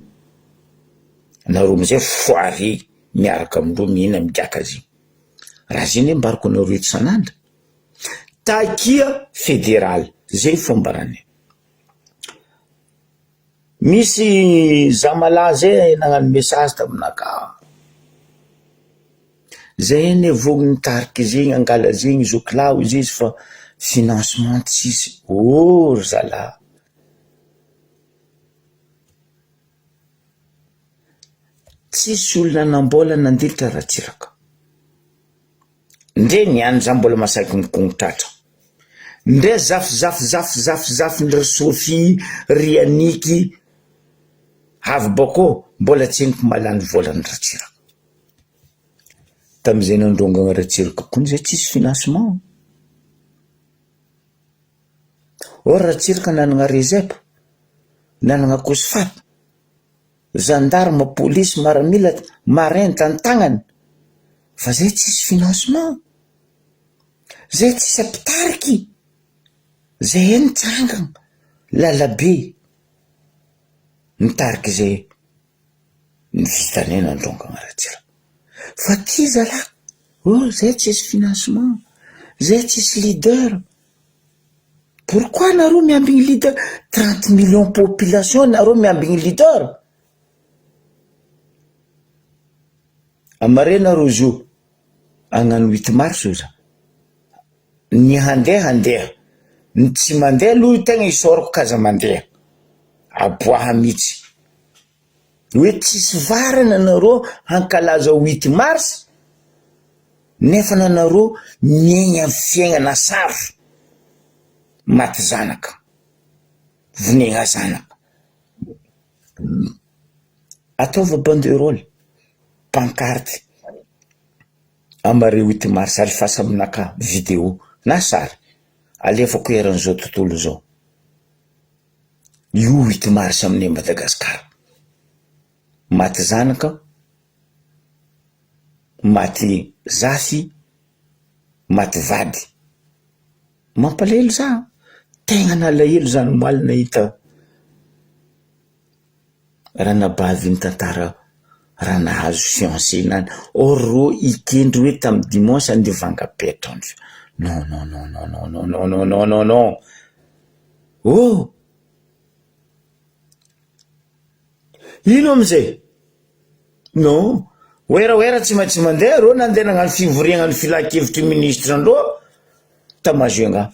Nareo amizay foare miaraka amindreo mihina migaka zegny. Raha zegny mbarako anareo eto sanandra, takia fédéral zay fombarany. Misy zamalaza nagnano message taminaka, zay ne vogny nitariky zegny angala zegny zoklao izy fa financement tsisy. Oh zala, tsisy olona nambola nandilitra Ratsiraka. Ndre niany za mbola masaky mikongtratra, ndre zafy ndre Sophie Rianiky avy bako mbola tseniko malany volany Ratsiraka. Tamizay nandrongana Ratsiraka koa zay tsisy financement. Or Ratsiraka nanagna resepa, nanagna kosfat, gendarme, polisy, maramila, marin tan-tagnany, fa zay tsisy financement, zay tsisy apitariky, zay eny tsangana lalabe mitariky zay ny vitanena androngana ratsira. Fa ty zalahy, oh zay tsisy financement, zay tsisy leader. Pourquoi nareo miambigny leader? 30 millions population nareo miambigny leader. Amare nareo zo agnano 8 mars za ny handeha ny tsy mandeha aloha tegna isorako kaza mandeha aboaha mihitsy hoe tsisy varana nareo hankalaza 8 mars nefa nareo miaigna amin'ny fiaignana safo maty zanaka vonegna zanaka. Ataova banderole, pancarte amare 8 mars alifasa aminaka vidéo na sary alefako eran'izao tontolo zao. Io 8 mars aminay Madagasikara maty zanaka, maty zafy, maty vady. Mampalahelo za, tegna nalahelo zany moaly nahita ranabavy ny tantara raha nahazo fiancé nany. Or ro ikendry hoe tamy dimanche andevanga petra. Non, non, non, non, non, non, non, non, non, non, non. Oh! Ino amizay? Non. Oera tsy maintsy mandeha ro nandeha nagnano fivoriagna ny filakevitry ministre andro tamazuenga.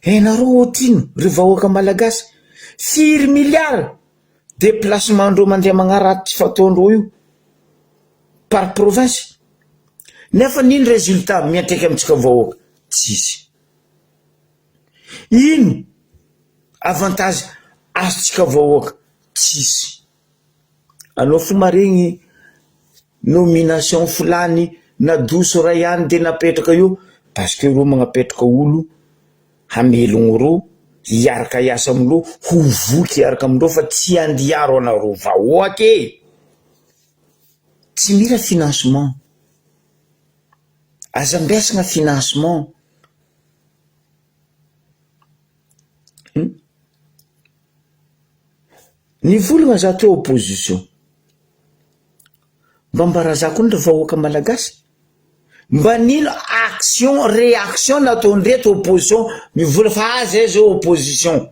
Nareo otrino ry vahoaka malagasy 4 milliards déplacement andro mandeha magnaraty fataondro io par province. Nefa nino résultat miantraiky amitsika vahoaka? Tsisy. Ino avantage azontsika vahoaka? Tsisy. Anao fo maregny nomination fulany nadoso ray ihany de napetraka io parce que ro magnapetraka olo hamelogno ro hiaraka iasa amindro ho voky hiaraka amindro fa tsy andiaro anaro vahoaka e. Tsy mila financement, azambesagna financement. Ny volagna za teo opposition mba mbarazako ndry vahoaka malagasy mba nino action réaction nataondreto opposition mivola fa zay zao opposition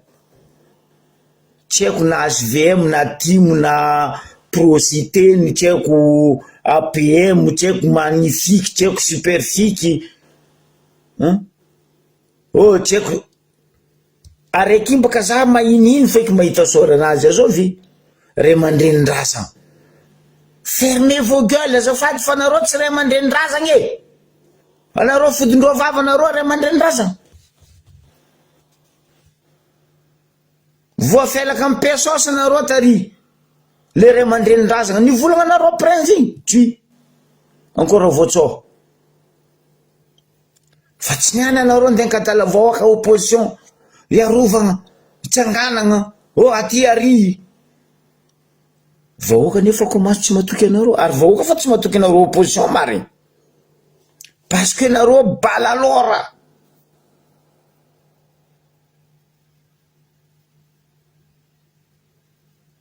tsy haiko na HVM na TIM na Procité ny tsy haiko APM tsy haiko magnifique tsy haiko superfique oh tsy haiko araiky mbaka za mahinino feky mahita sora anazy azao vi ray mandrenin-drasana. Fermez vos gueules azafady fa nareo tsy ray mandrenin-drazana e. Anareo fodindreo vava nareo ray mandrenin-drazana. Voafelaka amin'ny pesosy nareo tary le ray mandrenin-drazana ny volagna nareo prince igny tsy encore voatso. Fa tsy niana nareo ndeha nkatala vahoaka opposition iarovagna itsanganagna oh aty ary vahoaka nefa komanso tsy matoky anareo ary vahoaka fa tsy matoky anareo opposition marigny parce que nareo balalora.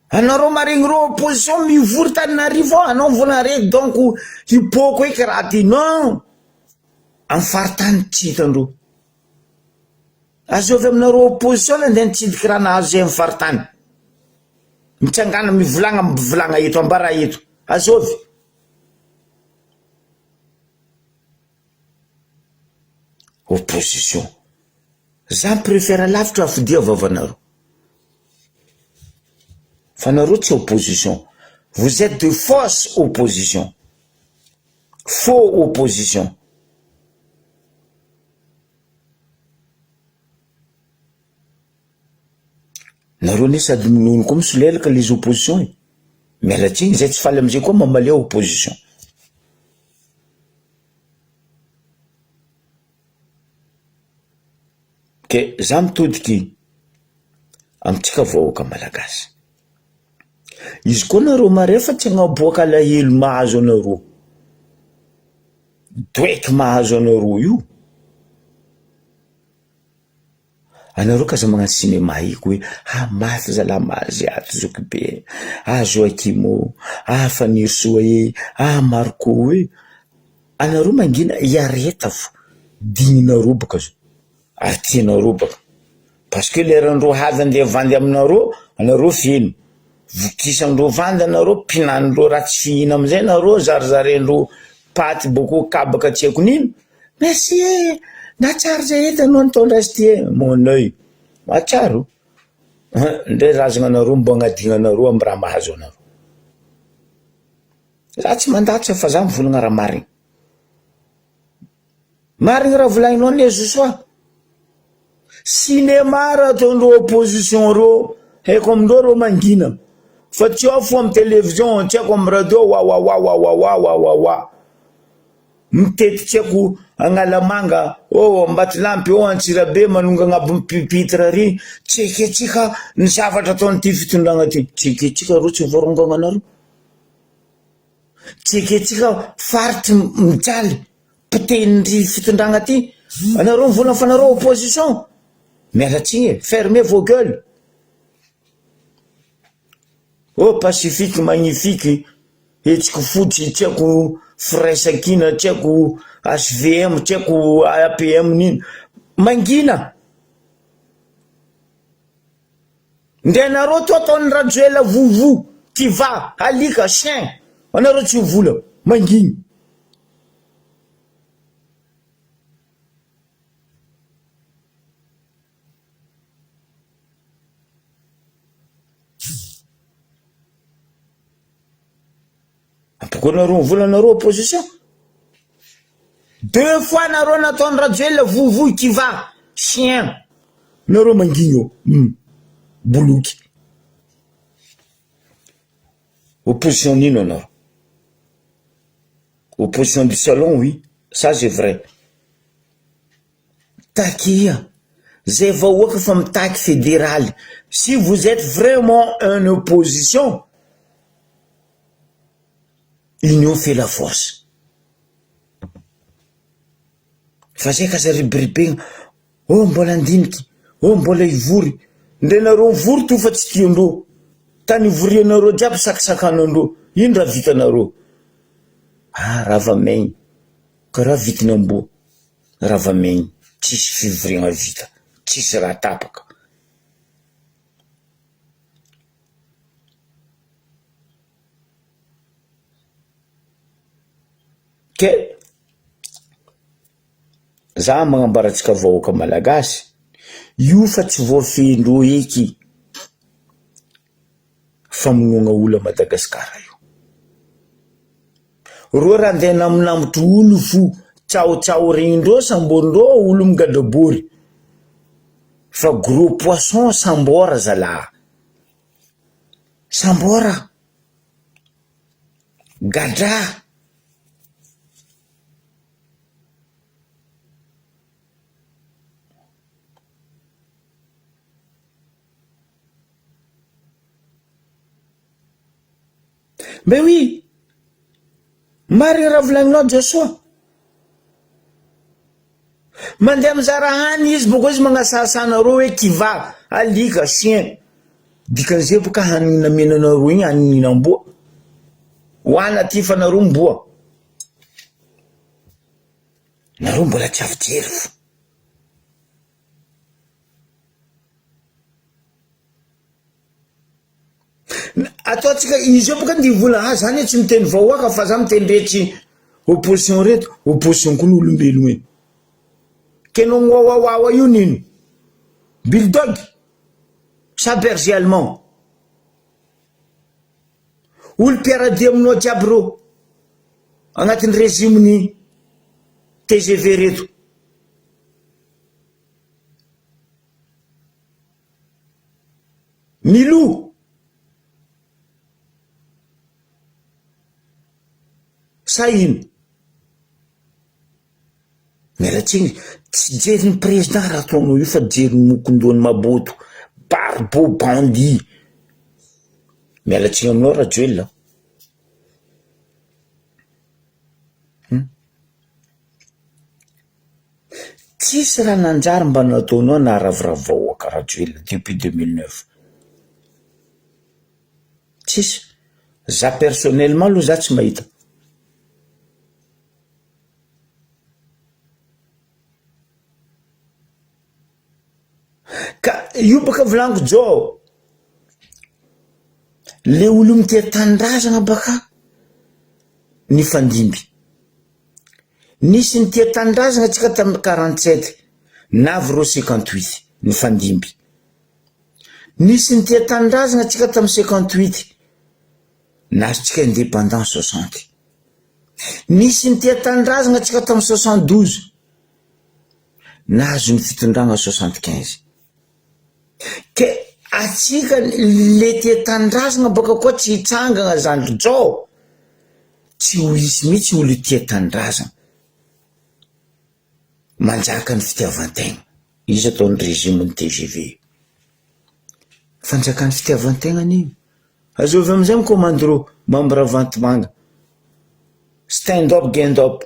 Anareo marigny ro opposition mivory Taninarivo anao volana reky donc hipoko eky raha ty. Non, amin'ny faritany tsy hitandreo. Azovy aminareo opposition la ndeha nitsidiky raha nahazo zay amin'ny faritany mitsangana mivolagna eto ambara eto azovy. Opposition za préfère lavitra afidia vavanareo fa nareo tsy opposition. Vous êtes de fausse opposition, faux opposition. Nareo ne sady minono koa misolelaka les oppositions mialatsiny zay tsy faly amizay koa mamalea opposition. Ke za mitodiky amitsika vahoaka malagasy izy koa nareo mare fa tsy agnaboaka alahelo mahazo anareo, doeky mahazo anareo io. Anareo kaza magnano cinéma iko hoe maty zalahy mazy ato Zokbe, Joachim, Fanirso Marco hoe anareo mangina iareta fo digninareo baka zo ary tianareo baka parce que lerandreo havy andeha vandy aminareo anareo feno vokisandreo vandy anareo pinanindreo raha tsy fihina amizay nareo zarizarendreo paty boko kabaka tsy haiko nino merci na tsara zay etanao nitaondrazy ty mon œil matsaro ndray razana anareo mbo agnadigna anareo amy raha mahazo anareo. Za tsy mandatsa fa za mivolagna raha marigny. Marigny raha volagninao ne Joshua. Cinéma raha ataondreo opposition reo haiko amindreo reo mangina fa tsy ao fo amy télévision tsy haiko amy radio wa mitety tsy haiko Agnalamanga Ambatolampy Antsirabe manonga agnabo pupitre ry tseketsika ny zavatra ataon'ity fitondragna ty tseketsika reo tsy vorongagna anareo tseketsika faritry mijaly pitenindry fitondragna ty anareo mivolagna fa nareo opposition mialatsiny fermez vos gueules. Pacifique magnifique hetsika fotsy tsy haiko Fraisakina tsy haiko HVM tsy haiko APM nino mangina ndre nareo to ataon'ny rajoela vovo kiva alika chien anareo tsy vola manginy. Pourquoi nareo vola nareo opposition 2 fois nareo nataon'ny rajoela vovo kiva chien nareo manginy boloky opposition nino anao opposition du salon oui ça c'est vrai takia zay vahoaka fa mitaky fédéral si vous êtes vraiment une opposition l'union fait la force. Fazay kaza ribiribegna mbola andiniky mbola ivory ndre nareo mivory to fa tsy tiandreo tany ivorianareo jiaby sakisakanandreo ino raha vitanareo ravamaigny karaha vitiny amboa ravamaigny tsisy fivoriagna vita tsisy raha tapaka. Ke za magnambaratsika vahoaka malagasy io fa tsy voafendreo eky famonoagna olo a Madagasikara io ro raha andeha naminamotro olo fo tsao regnindreo sambondreo olo migadabory fa gros poisson sambora zala sambora gadra mais oui marigny raha volagninao Joshua mandeha mizara hany izy boko izy magnasasanareo hoe kiva alika chien dikan'izay boka hanigny namenanareo igny hanigny amboa hoana ty fa nareo mboa nareo mbola tsy avy jery fo ataotsika izy io boka ndivola zany tsy miteny vahoaka fa za mitendretry opposition reto opposition koa n'olombelogno eny kenao wawawawa io nino bulldog sa berger allemand olo mpiaradia aminao jiaby reo agnatin'ny régime-ny TGV reto milo sa ino mialatsiny tsy jerin'ny président raha ataonao io fa jerin'ny mokondoany maboto barbo bandi mialatsiny aminao Rajoelina. Tsisy raha nanjary mba nataonao na ravoravoaka Rajoelina depuis 2009. Tsisy. Za personnellement aloha za tsy mahita. Ka io baka volaniko jo, le olo mitia tanindrazana baka ny fandimby. Nisy nitia tanindrazana tsika tamin'ny 47 navy ro 58 ny fandimby. Nisy nitia tanindrazana tsika tamin'ny 58 nazotsika indépendance 60. Nisy nitia tanindrazana tsika tamin'ny 72 nazo ny fitondrana 75. Ke atsika le tia tanindrazana baka koa tsy hitsangana zany jo, tsy ho isy mihitsy olo tia tanindrazana manjaka ny fitiavan-tegna. Izy ataon'ny régime ny TGV fanjakany fitiavan-tegna nio. Azovy amizay mikomandiro membre Vantimanga, stand up get up,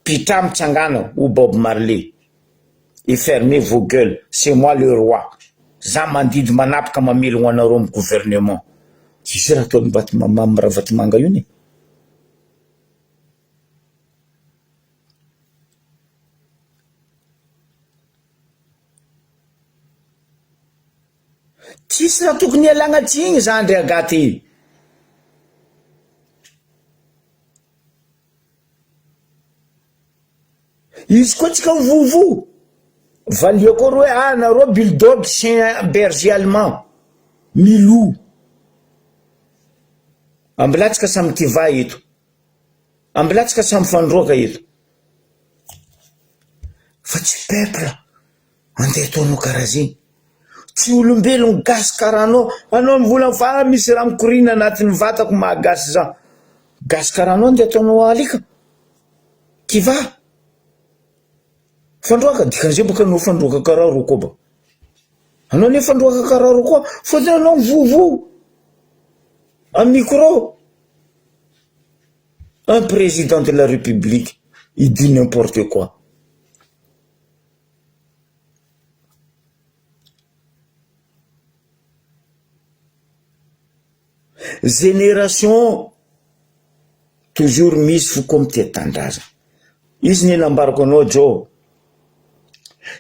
pitra mitsangana ou Bob Marley, et fermez vos gueules, c'est moi le roi. Za mandidy manapaka mamelo anareo amin'ny gouvernement. Tsisy raha ataon'ny membre Vantimanga io ne. Tsisy raha tokony alagna tsigny za André Agaty. Izy koa tsika vovo valiako roe anareo bulldog chien berger allemand milou. Ambelatsika samy kivà eto. Ambelatsika samy fandroaka eto. Fa tsy peuple andeha ataonao karaha zay. Tsy olombelon gasy karaha anao mivola fa misy raha mikorina anatin'ny vatako mahagasy za. Gasy karaha anao andeha ataonao alika. Kivà. Fandroaka dikan'izay baka anao fandroaka karaha ro koa ba. Anao ne fandroaka karaha ro koa, fotony anao mivovo un micro. Un président de la République, il dit n'importe quoi. Génération toujours misy fo comme tia tanindrazana. Izy ny nambarako anao jo,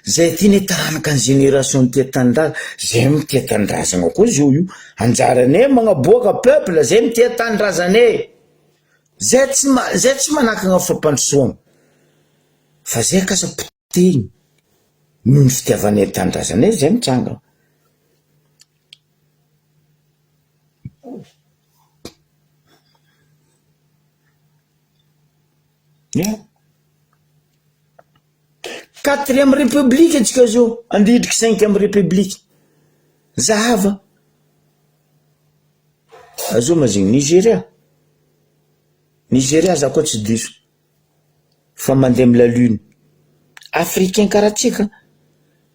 zay ty ny taranaka ny génération tia tanindrazana, zay mitia tanindrazana koa zio io. Anjarane magnaboaka peuple, zay mitia tanindrazana. Zay tsy manakagna fampandrosoana. Fa zay kasapoteny noho ny fitiavane tanindrazana, zay mitsangana. Yeah. 4e république atsika zao, andidriky 5e république. Zahava. Azo mazigny Nigeria. Nigeria za koa tsy diso. Fa mandeha amin'ny la lune. Africain karaha tsika.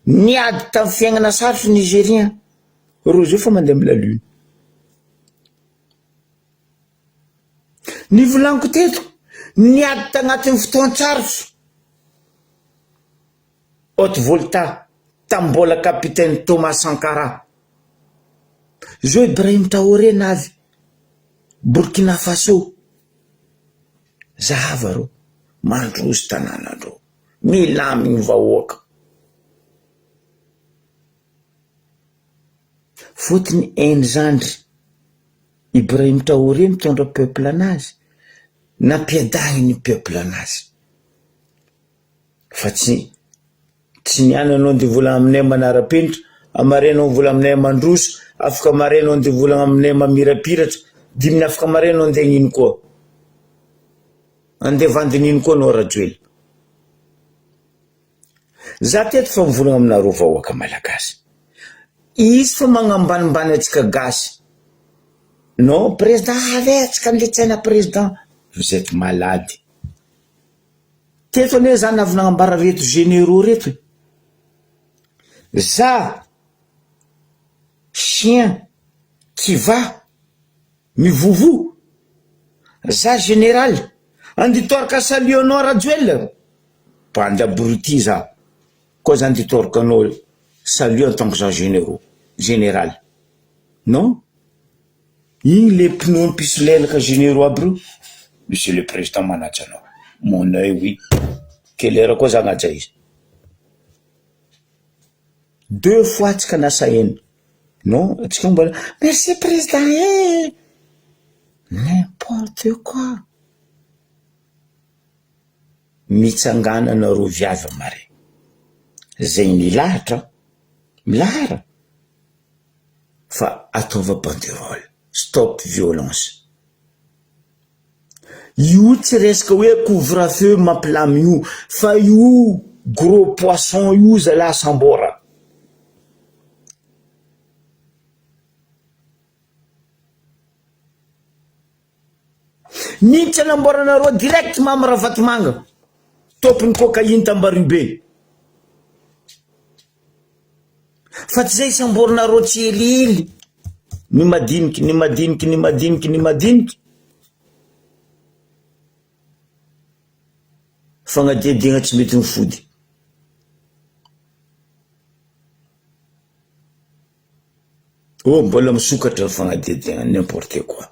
Niady tamin'ny fiainana sarotro Nigérien. Ro zao fa mandeha amin'ny la lune. Ny volaniko teto, niady tagnatin'ny fotoan-tsarotra. Haute Volta, tambola capitaine Thomas Sankara. Zo Ibrahim Traoré navy Burkina Faso. Zahava ro, mandrozy tanàna ro, milamigny vahoaka. Fotony zandry Ibrahim Traoré mitondra peuple anazy, nampiadagny ny peuple anazy. Fa tsy niany anao de volagna aminay manara-penitra, amarenao vola aminay mandroso, afaka marenao de volagna aminay mamirapiratra, diminy afaka marenao andeha nino koa. Andeha vandinino koa anao Rajoelina. Za teto fa mivolagna aminareo vahoaka malagasy. Izy fa magnambanimbany atsika gasy. Non, président avetsika anletsaina président. Vous êtes malade. Teto ane za navy nagnambara reto généraux reto. Za, chien, kivà, mivovo za général anditoraka sa Léonora Joel bandy abruti za koa za anditoraka anao salut en tant que général non igny le pinoa pisolelaka généraux aby reo monsieur le président manatry anao mon œil oui quelle heure koa za agnaja izy 2 fois tsika nasa eny non atsika mbola merci président n'importe quoi mitsanganana ro viavy mare zay milahatra milahara fa ataova banderole stop violence io tsy resaka hoe couvre-feu mampilamy io fa io gros poisson io zala sambora nintsy anamboranareo direct mamy Ravatomanga topiny cocaïne Tambaribe fa tsy zay samboranareo tsy elily ny madiniky fagnadediagna tsy mety mifody mbola misokatra fagnadediagna n'importe quoi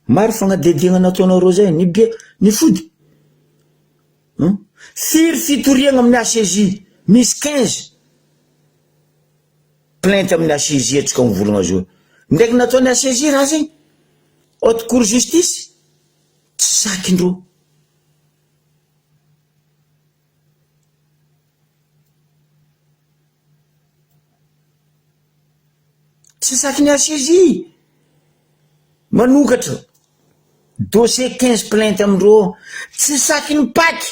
maro fagnadediagna nataonareo zay ny fody firy fitoriagna amin'ny ACJ misy 15 plainte amin'ny ACJ atsika mivolagna zao ndraiky nataony ACJ raha zay haute cour justice tsy sakindreo tsy sakiny ACJ manokatra dossier 15 plainte amindreo tsy sakiny paky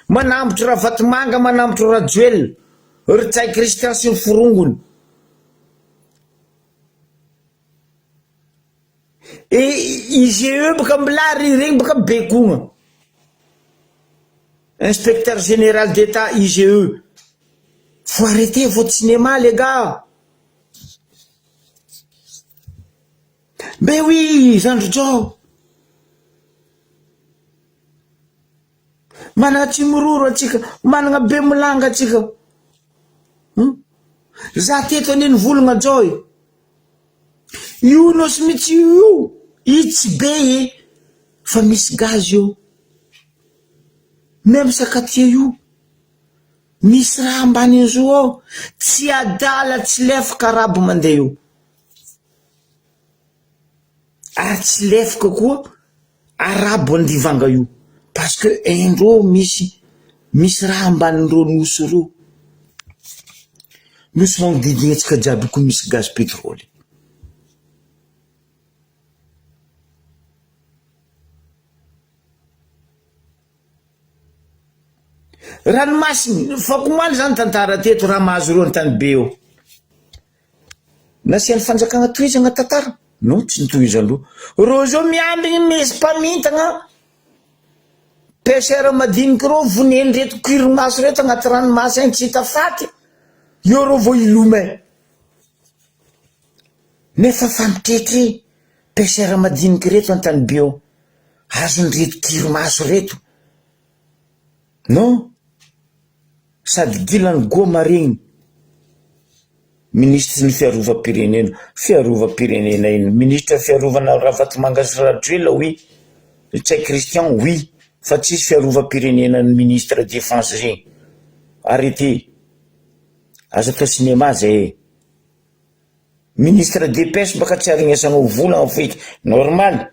manambotry Ravatomanga manambotry Rajoel Ritsay Christian sy ny forongony IGE baka milary regny baka bekogna inspecteur général d'état IGE faut arrêter votre cinéma les gars ben oui Zandro manatsy miroro atsika managna be milanga atsika za teto aneny volagna jao io no sy mitsy io tsy be fa misy gaz io même sakatia io misy raha ambany zo ao tsy adala tsy lefaka arabo mandeha io ary tsy lefaka koa arabo andivanga io parce que endro misy raha ambanindreo nosy reo misy magnodidina atsika jiaby ko misy gaz pétrole ranomasiny fakomaly zany tantara teto raha mahazo reo antany be eo nasiany fanjakagna toizagna tantara non tsy nitoizandreo reo zao miambigny misy mpamintagna pêcheur madiniky reo voneny reto kirimaso reto agnaty ranomasy agny tsy hita faty io reo vo ilomay nefa famitretry pêcheur madiniky reto antany be eo azony reto kirimaso reto non sady gilany goma regny ministre ny fiarovam-pirenena iny ministre fiarovana Ravatomanga sy Rajoel oui Ritsay Christian oui fa tsisy fiarovam-pirenena ny ministre défense zegny arrêté azo atao cinéma zay ministre des pêches baka tsy arignesanao volagna feky normal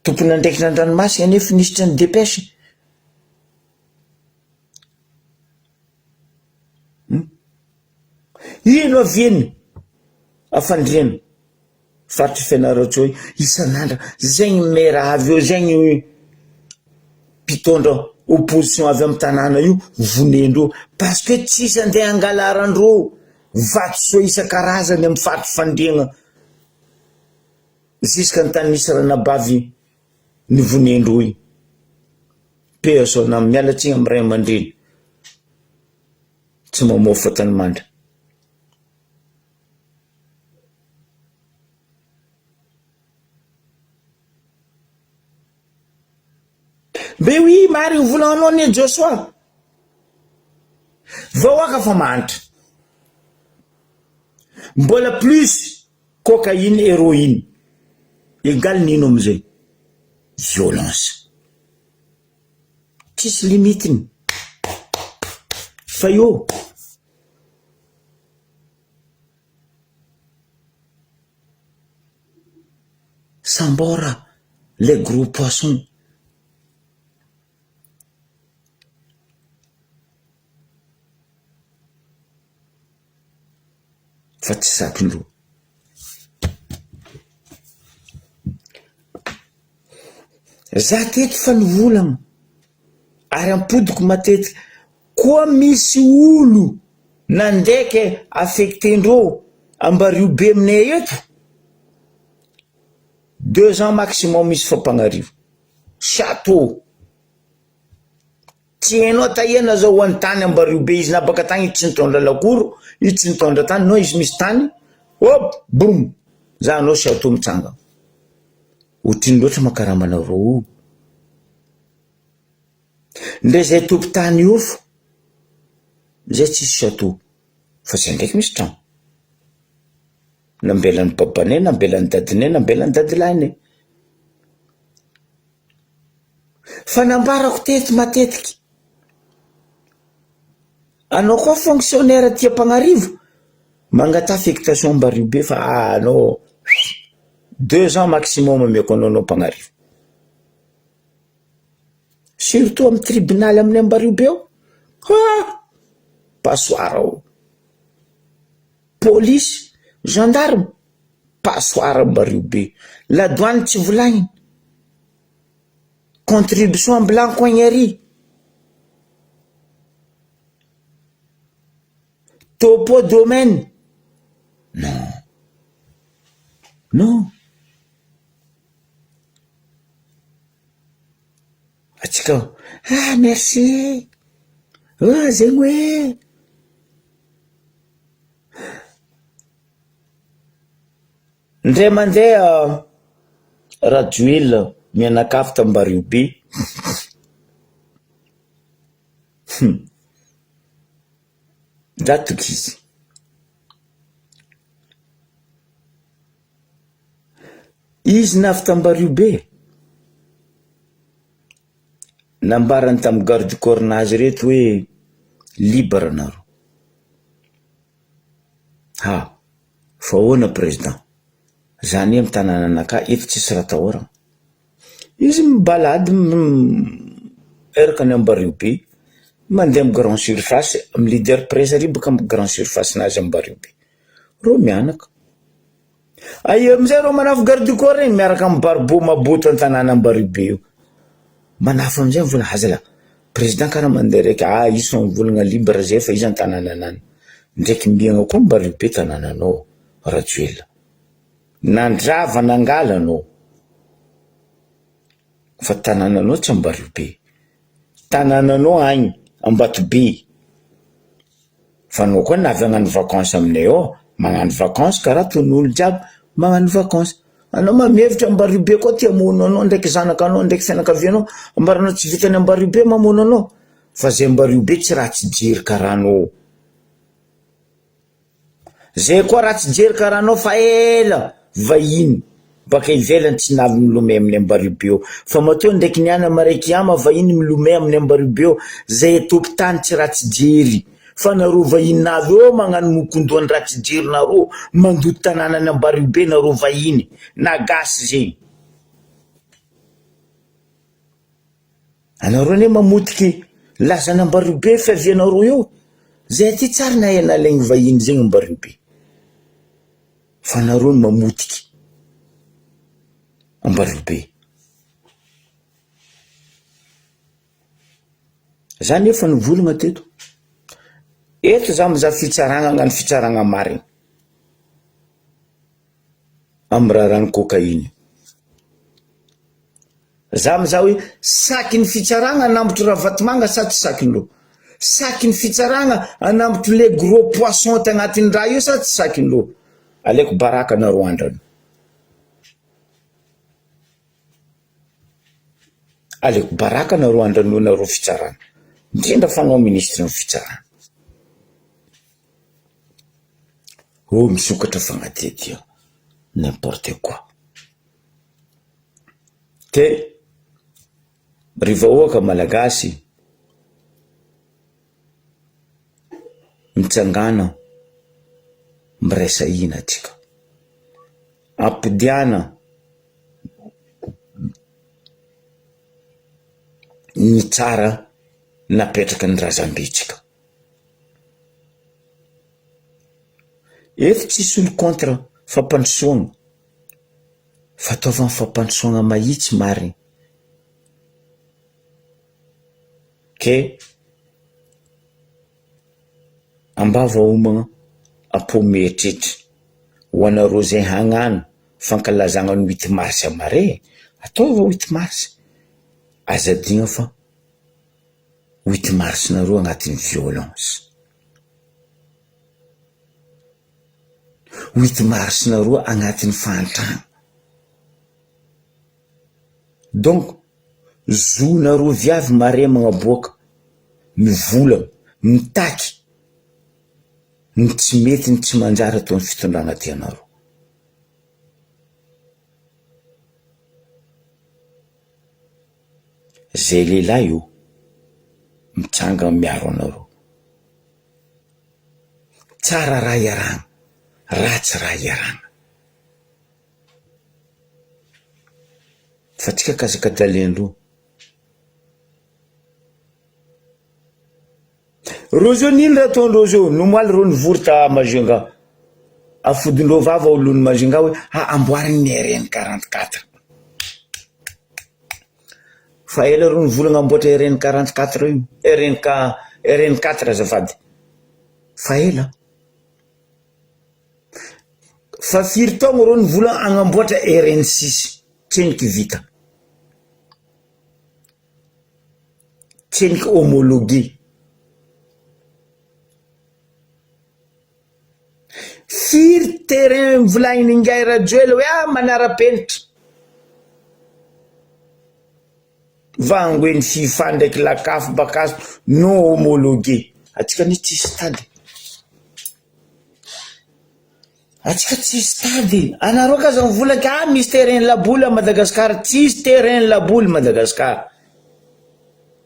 tompony andraikina an-dranomasina nefa ministre ny des pêches ino avieny afandriana faritry fianaratra hoe isan'andra zegny mera avy eo zegny mpitondra opposition avy amin'ny tanàna io vonendreo parce que tsisy andeha angalarandreo vatosoa isan-karazany amin'ny faritry fandriagna ziska ny tany misy ranabavy ny vonendreo iny PSO na mialatsiny amin'ny ray aman-dreny tsy mamofa tany mandra mary volanao ne Joshua vaoaka fa mantra mbola plus cocaïne héroïne égal nino amizay violence tsisy limitiny fa io sambora les gros poissons fa tsy sakindro za teto fa nivolagna ary ampodiko matetika koa misy olo nandeke affectendreo Ambariobe aminay eto 2 ans maximum misy fampanarivo chateau tienao tahena zao antany Ambariobe izy nabaka tany tsy nitondra lakoro tsy nitondra tany no izy misy tany hop boum za no chateau mitsanga otriny loatra makaramanareo ndre zay tompo tany io fo zay tsisy chateau fa zay ndraiky misy trano nambelany babane nambelany dadine nambelany dadilahine fa nambarako teto matetiky anao koa fonctionnaire tia Panarivo mangata affectation Ambariobe fa anao 2 ans maximum ameko anao Panarivo surtout am tribunal amin'ny Ambariobe passoire ao police gendarme passoire Ambariobe la douane tsy volagniny contribution blanc-coignerie topo domaine non atsika merci zegny hoe ndray mandeha Radioil mianakafy ta Ambariobe datokizy izy nafy ta Ambariobe nambarany tam garde du corps nazy reto hoe libre naro fa hoana président zany am tanana anaka eto tsisy raha tahorana izy mibalady eraka ny Ambariobe mandeha am grand surface am leader presse ry baka am grand surface nazy Ambariobe ro mianaka ayo amizay ro manafy garde du corps regny miaraka am barbo maboto an-tanana Ambariobe io manafy amizay mivolagna hazala président karaha mandeha raiky izy so mivolagna libre zay fa izy an-tanana anany ndraiky miagna koa Ambariobe tanananao Radioil nandrava nangalanao fa tanananao tsy Ambariobe tanananao agny Ambatobe fa anao koa navy hagnano vacances aminay ao magnano vacances karaha ton'olo jiaby magnano vacances anao mamevitra Ambariobe koa tia mamono anao ndraiky zanakanao ndraiky fianakavianao ambaranao tsy vitany Ambariobe mamono anao fa zay Ambariobe tsy raha tsy jery karaha anao zay koa raha tsy jery karaha anao fa ela vahiny baka ivelany tsy navy milomay amin'ny Ambariobe eo fa mateo ndraiky niana maraiky ama vahiny milomay amin'ny Ambariobe eo zay tompo tany tsy raha tsy jery fa nareo vahiny navy eo magnano mokondoany raha tsy jery nareo mandoto tanànany Ambariobe nareo vahiny nagasy zegny anareo ne mamotiky lazany Ambariobe fiavianareo eo zay ty tsara na ena alaigny vahiny zegny Ambariobe fa nareo mamotiky Ambariobe zany efa nivolagna teto eto za mizaha fitsaragna agnano fitsaragna marigny amin'ny raharany cocaïne za mizaha hoe saky ny fitsaragna anambotro raha vatomanga sa tsy sakindreo saky ny fitsaragna anambotro le gros poisson tagnatin'ny raha io sa tsy sakindreo alaiko baraka nareo andrany aleko baraka nareo andranonareo fitsarana indrindra fanao ministre ny fitsarana misokatra fagnatetia n'importe quoi te riva oaka malagasy mitsangana miresa ina atsika ampidiana ny tsara napetraka ny razambitsika eto tsisy olo contre fampandrosoagna fataovany fampandrosoagna mahitsy mariny ke ambava homagna ampomehitritry ho anareo zay hagnano fankalazagna ny 8 mars amare ataova 8 mars azadigna fa 8 mars nareo agnatin'ny violence 8 mars nareo agnatin'ny fahantragna donc zonareo viavy mare magnaboaka mivolagna mitaky ny tsy mety ny tsy manjary ataon'ny fitondrana tianareo zay lehilahy io mitsanga miaro anareo tsara raha iaragna ratsy raha iaragna fa tsika kazaka dalendro reo zao nino raha ataondreo zao nomaly reo nivory ta Majunga afodindreo vava olony Majunga hoe amboariny ny RN 44 fa ela reo nivolagna amboatra RN 44 io RN 4 azafady fa ela fa firy taogno reo nivolagna agnamboatra RN 6 tseniky vita tseniky homologué firy terrain volagniny ingay rajoela hoe manara-penitra vangoeny FIFA ndraiky lakafo bakazo non homologué atsika ny tsy stade atsika tsy stade anareo kaza mivolaky misy terrain laboule à Madagascar tsisy terrain laboule Madagascar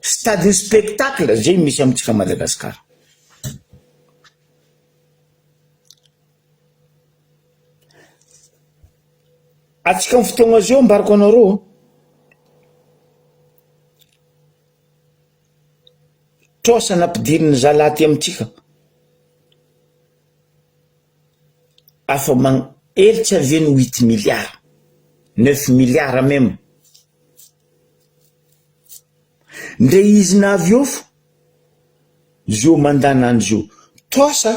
stade spectacle zay misy amitsika Madagascar atsika amin'ny fotoagna zao mbarako anareo trosa nampidiriny zalaty amitsika afa elitsy aveny 8 milliards 9 milliards même ndre izy navy ofo zio mandanany zio trosa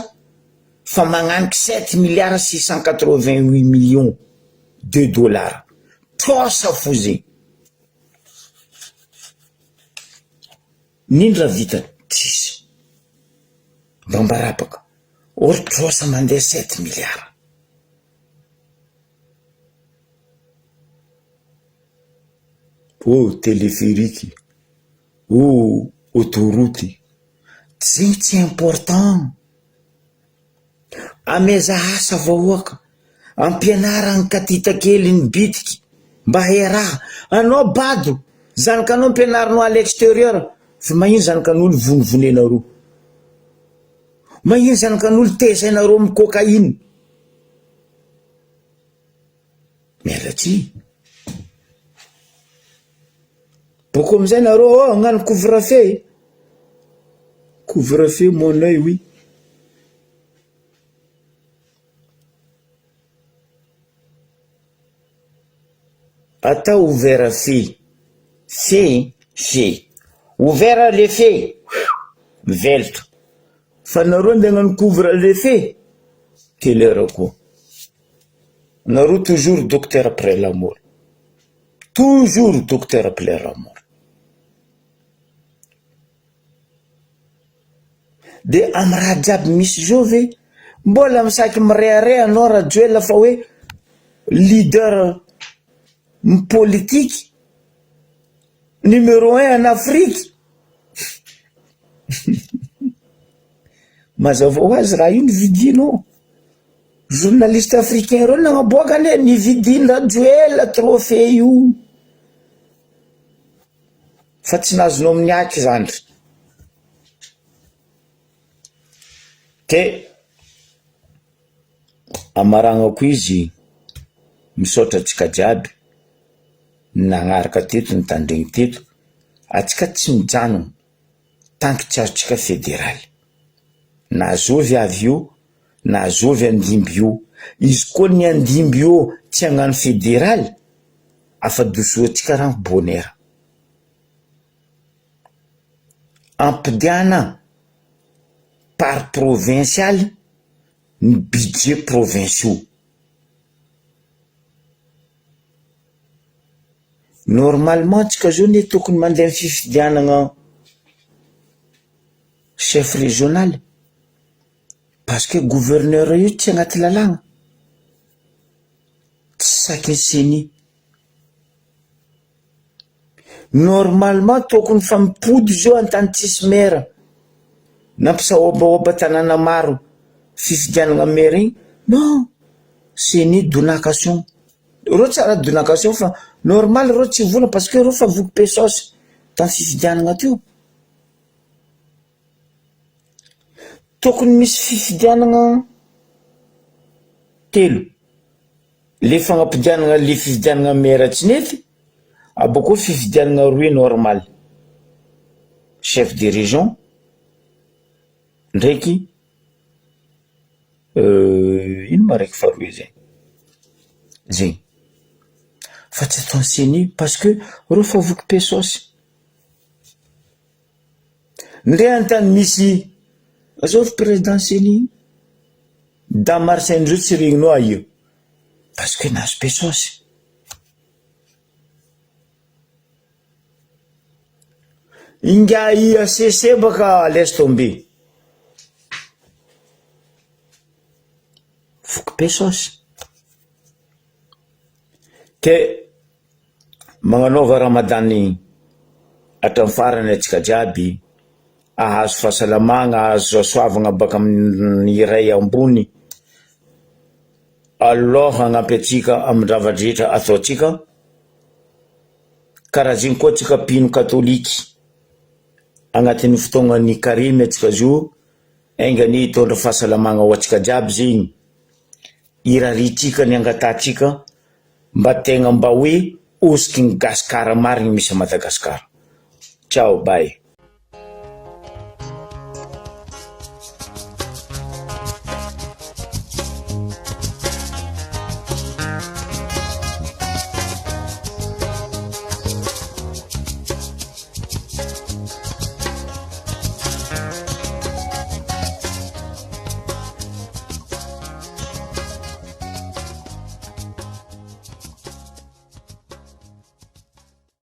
fa magnaniky 7 milliards 688 millions de dollars trosa fozay nindra vita tsisy mbarapaka olo trosa mandeha 7 milliards téléphérique autoroute tsy important ameza asa vahoaka ampianarany katita kely ny bitiky mba heraha anao bado zanakanao ampianarinao à l'extérieur fa mahino zanakan'olo vonivonenareo mahino zanakan'olo tesainareo amin'ny cocaïne mialatsy boko amizay nareo agnano couvre-feu mon œil oui atao ouvert fe ouvert le fe mivelatra fa nareo nde agnano couvre le fe telera koa nareo toujours docteur après la mort toujours docteur après la mort de amy raha jiaby misy zao ve mbola misaky mireare anao rajoela fa hoe leader politique numéro 1 en Afrique. Mazava ho azy raha io nividinao. Journaliste africain reo nagnaboakany nividin Joel trophée io. Fa tsy nazonao amin'ny aky zany. Ke amaragnako izy misaotra atsika jiaby nagnaraka teto nitandregny teto, atsika tsy mijanona tanky tsy azotsika fédéraly. Nazovy avy io, nazovy andimby io. Izy koa ny andimby io tsy hagnano fédéraly, afa-dosoantsika rano bonheur. Ampidiana par provincial ny budget provinciaux. Normalement tsika zao ne tokony mandeha fifidianana chef régional, parce que gouverneur io tsy agnaty lalagna, tsy saky seni. Normalement tokony fa mipody zao antany tsisy mera nampisahoabahoaba tanàna maro fifidianana mera igny. Non, seni donation. Reo tsara donation fa normal reo tsy vola parce que reo fa voky pesosy tamin'ny fifidianana teo. Tokony misy fifidianana telo. Le fagnapidianana le fifidianana mera tsy nefy, abako fifidianana roy normal. Chef de région ndraiky ino maraiky faharoy zay. Zay. Fa tsy atao seni parce que reo fa voky pesosy. Ndre antany misy azov président seni da Marseille ndreo tsy regninao io parce que nazo pesosy. Inga IACC baka laisse tomber. Voky pesosy. Ke magnanaova ramadany hatramin'ny farany atsika jiaby, ahazo fahasalamagna, ahazo soavagna baka amin'ny iray ambony, aloha hagnampy atsika amin'ny zava-drehetra ataotsika. Karaha ziny koa atsika mpino katoliky agnatin'ny fotoagnan'ny karimy atsika zio, aingany hitondra fahasalamagna ho atsika jiaby zegny, iraritsika ny angatatsika mba tegna mba hoe osiky ny gasikara marigny misy a Madagasikara. Ciao, bye.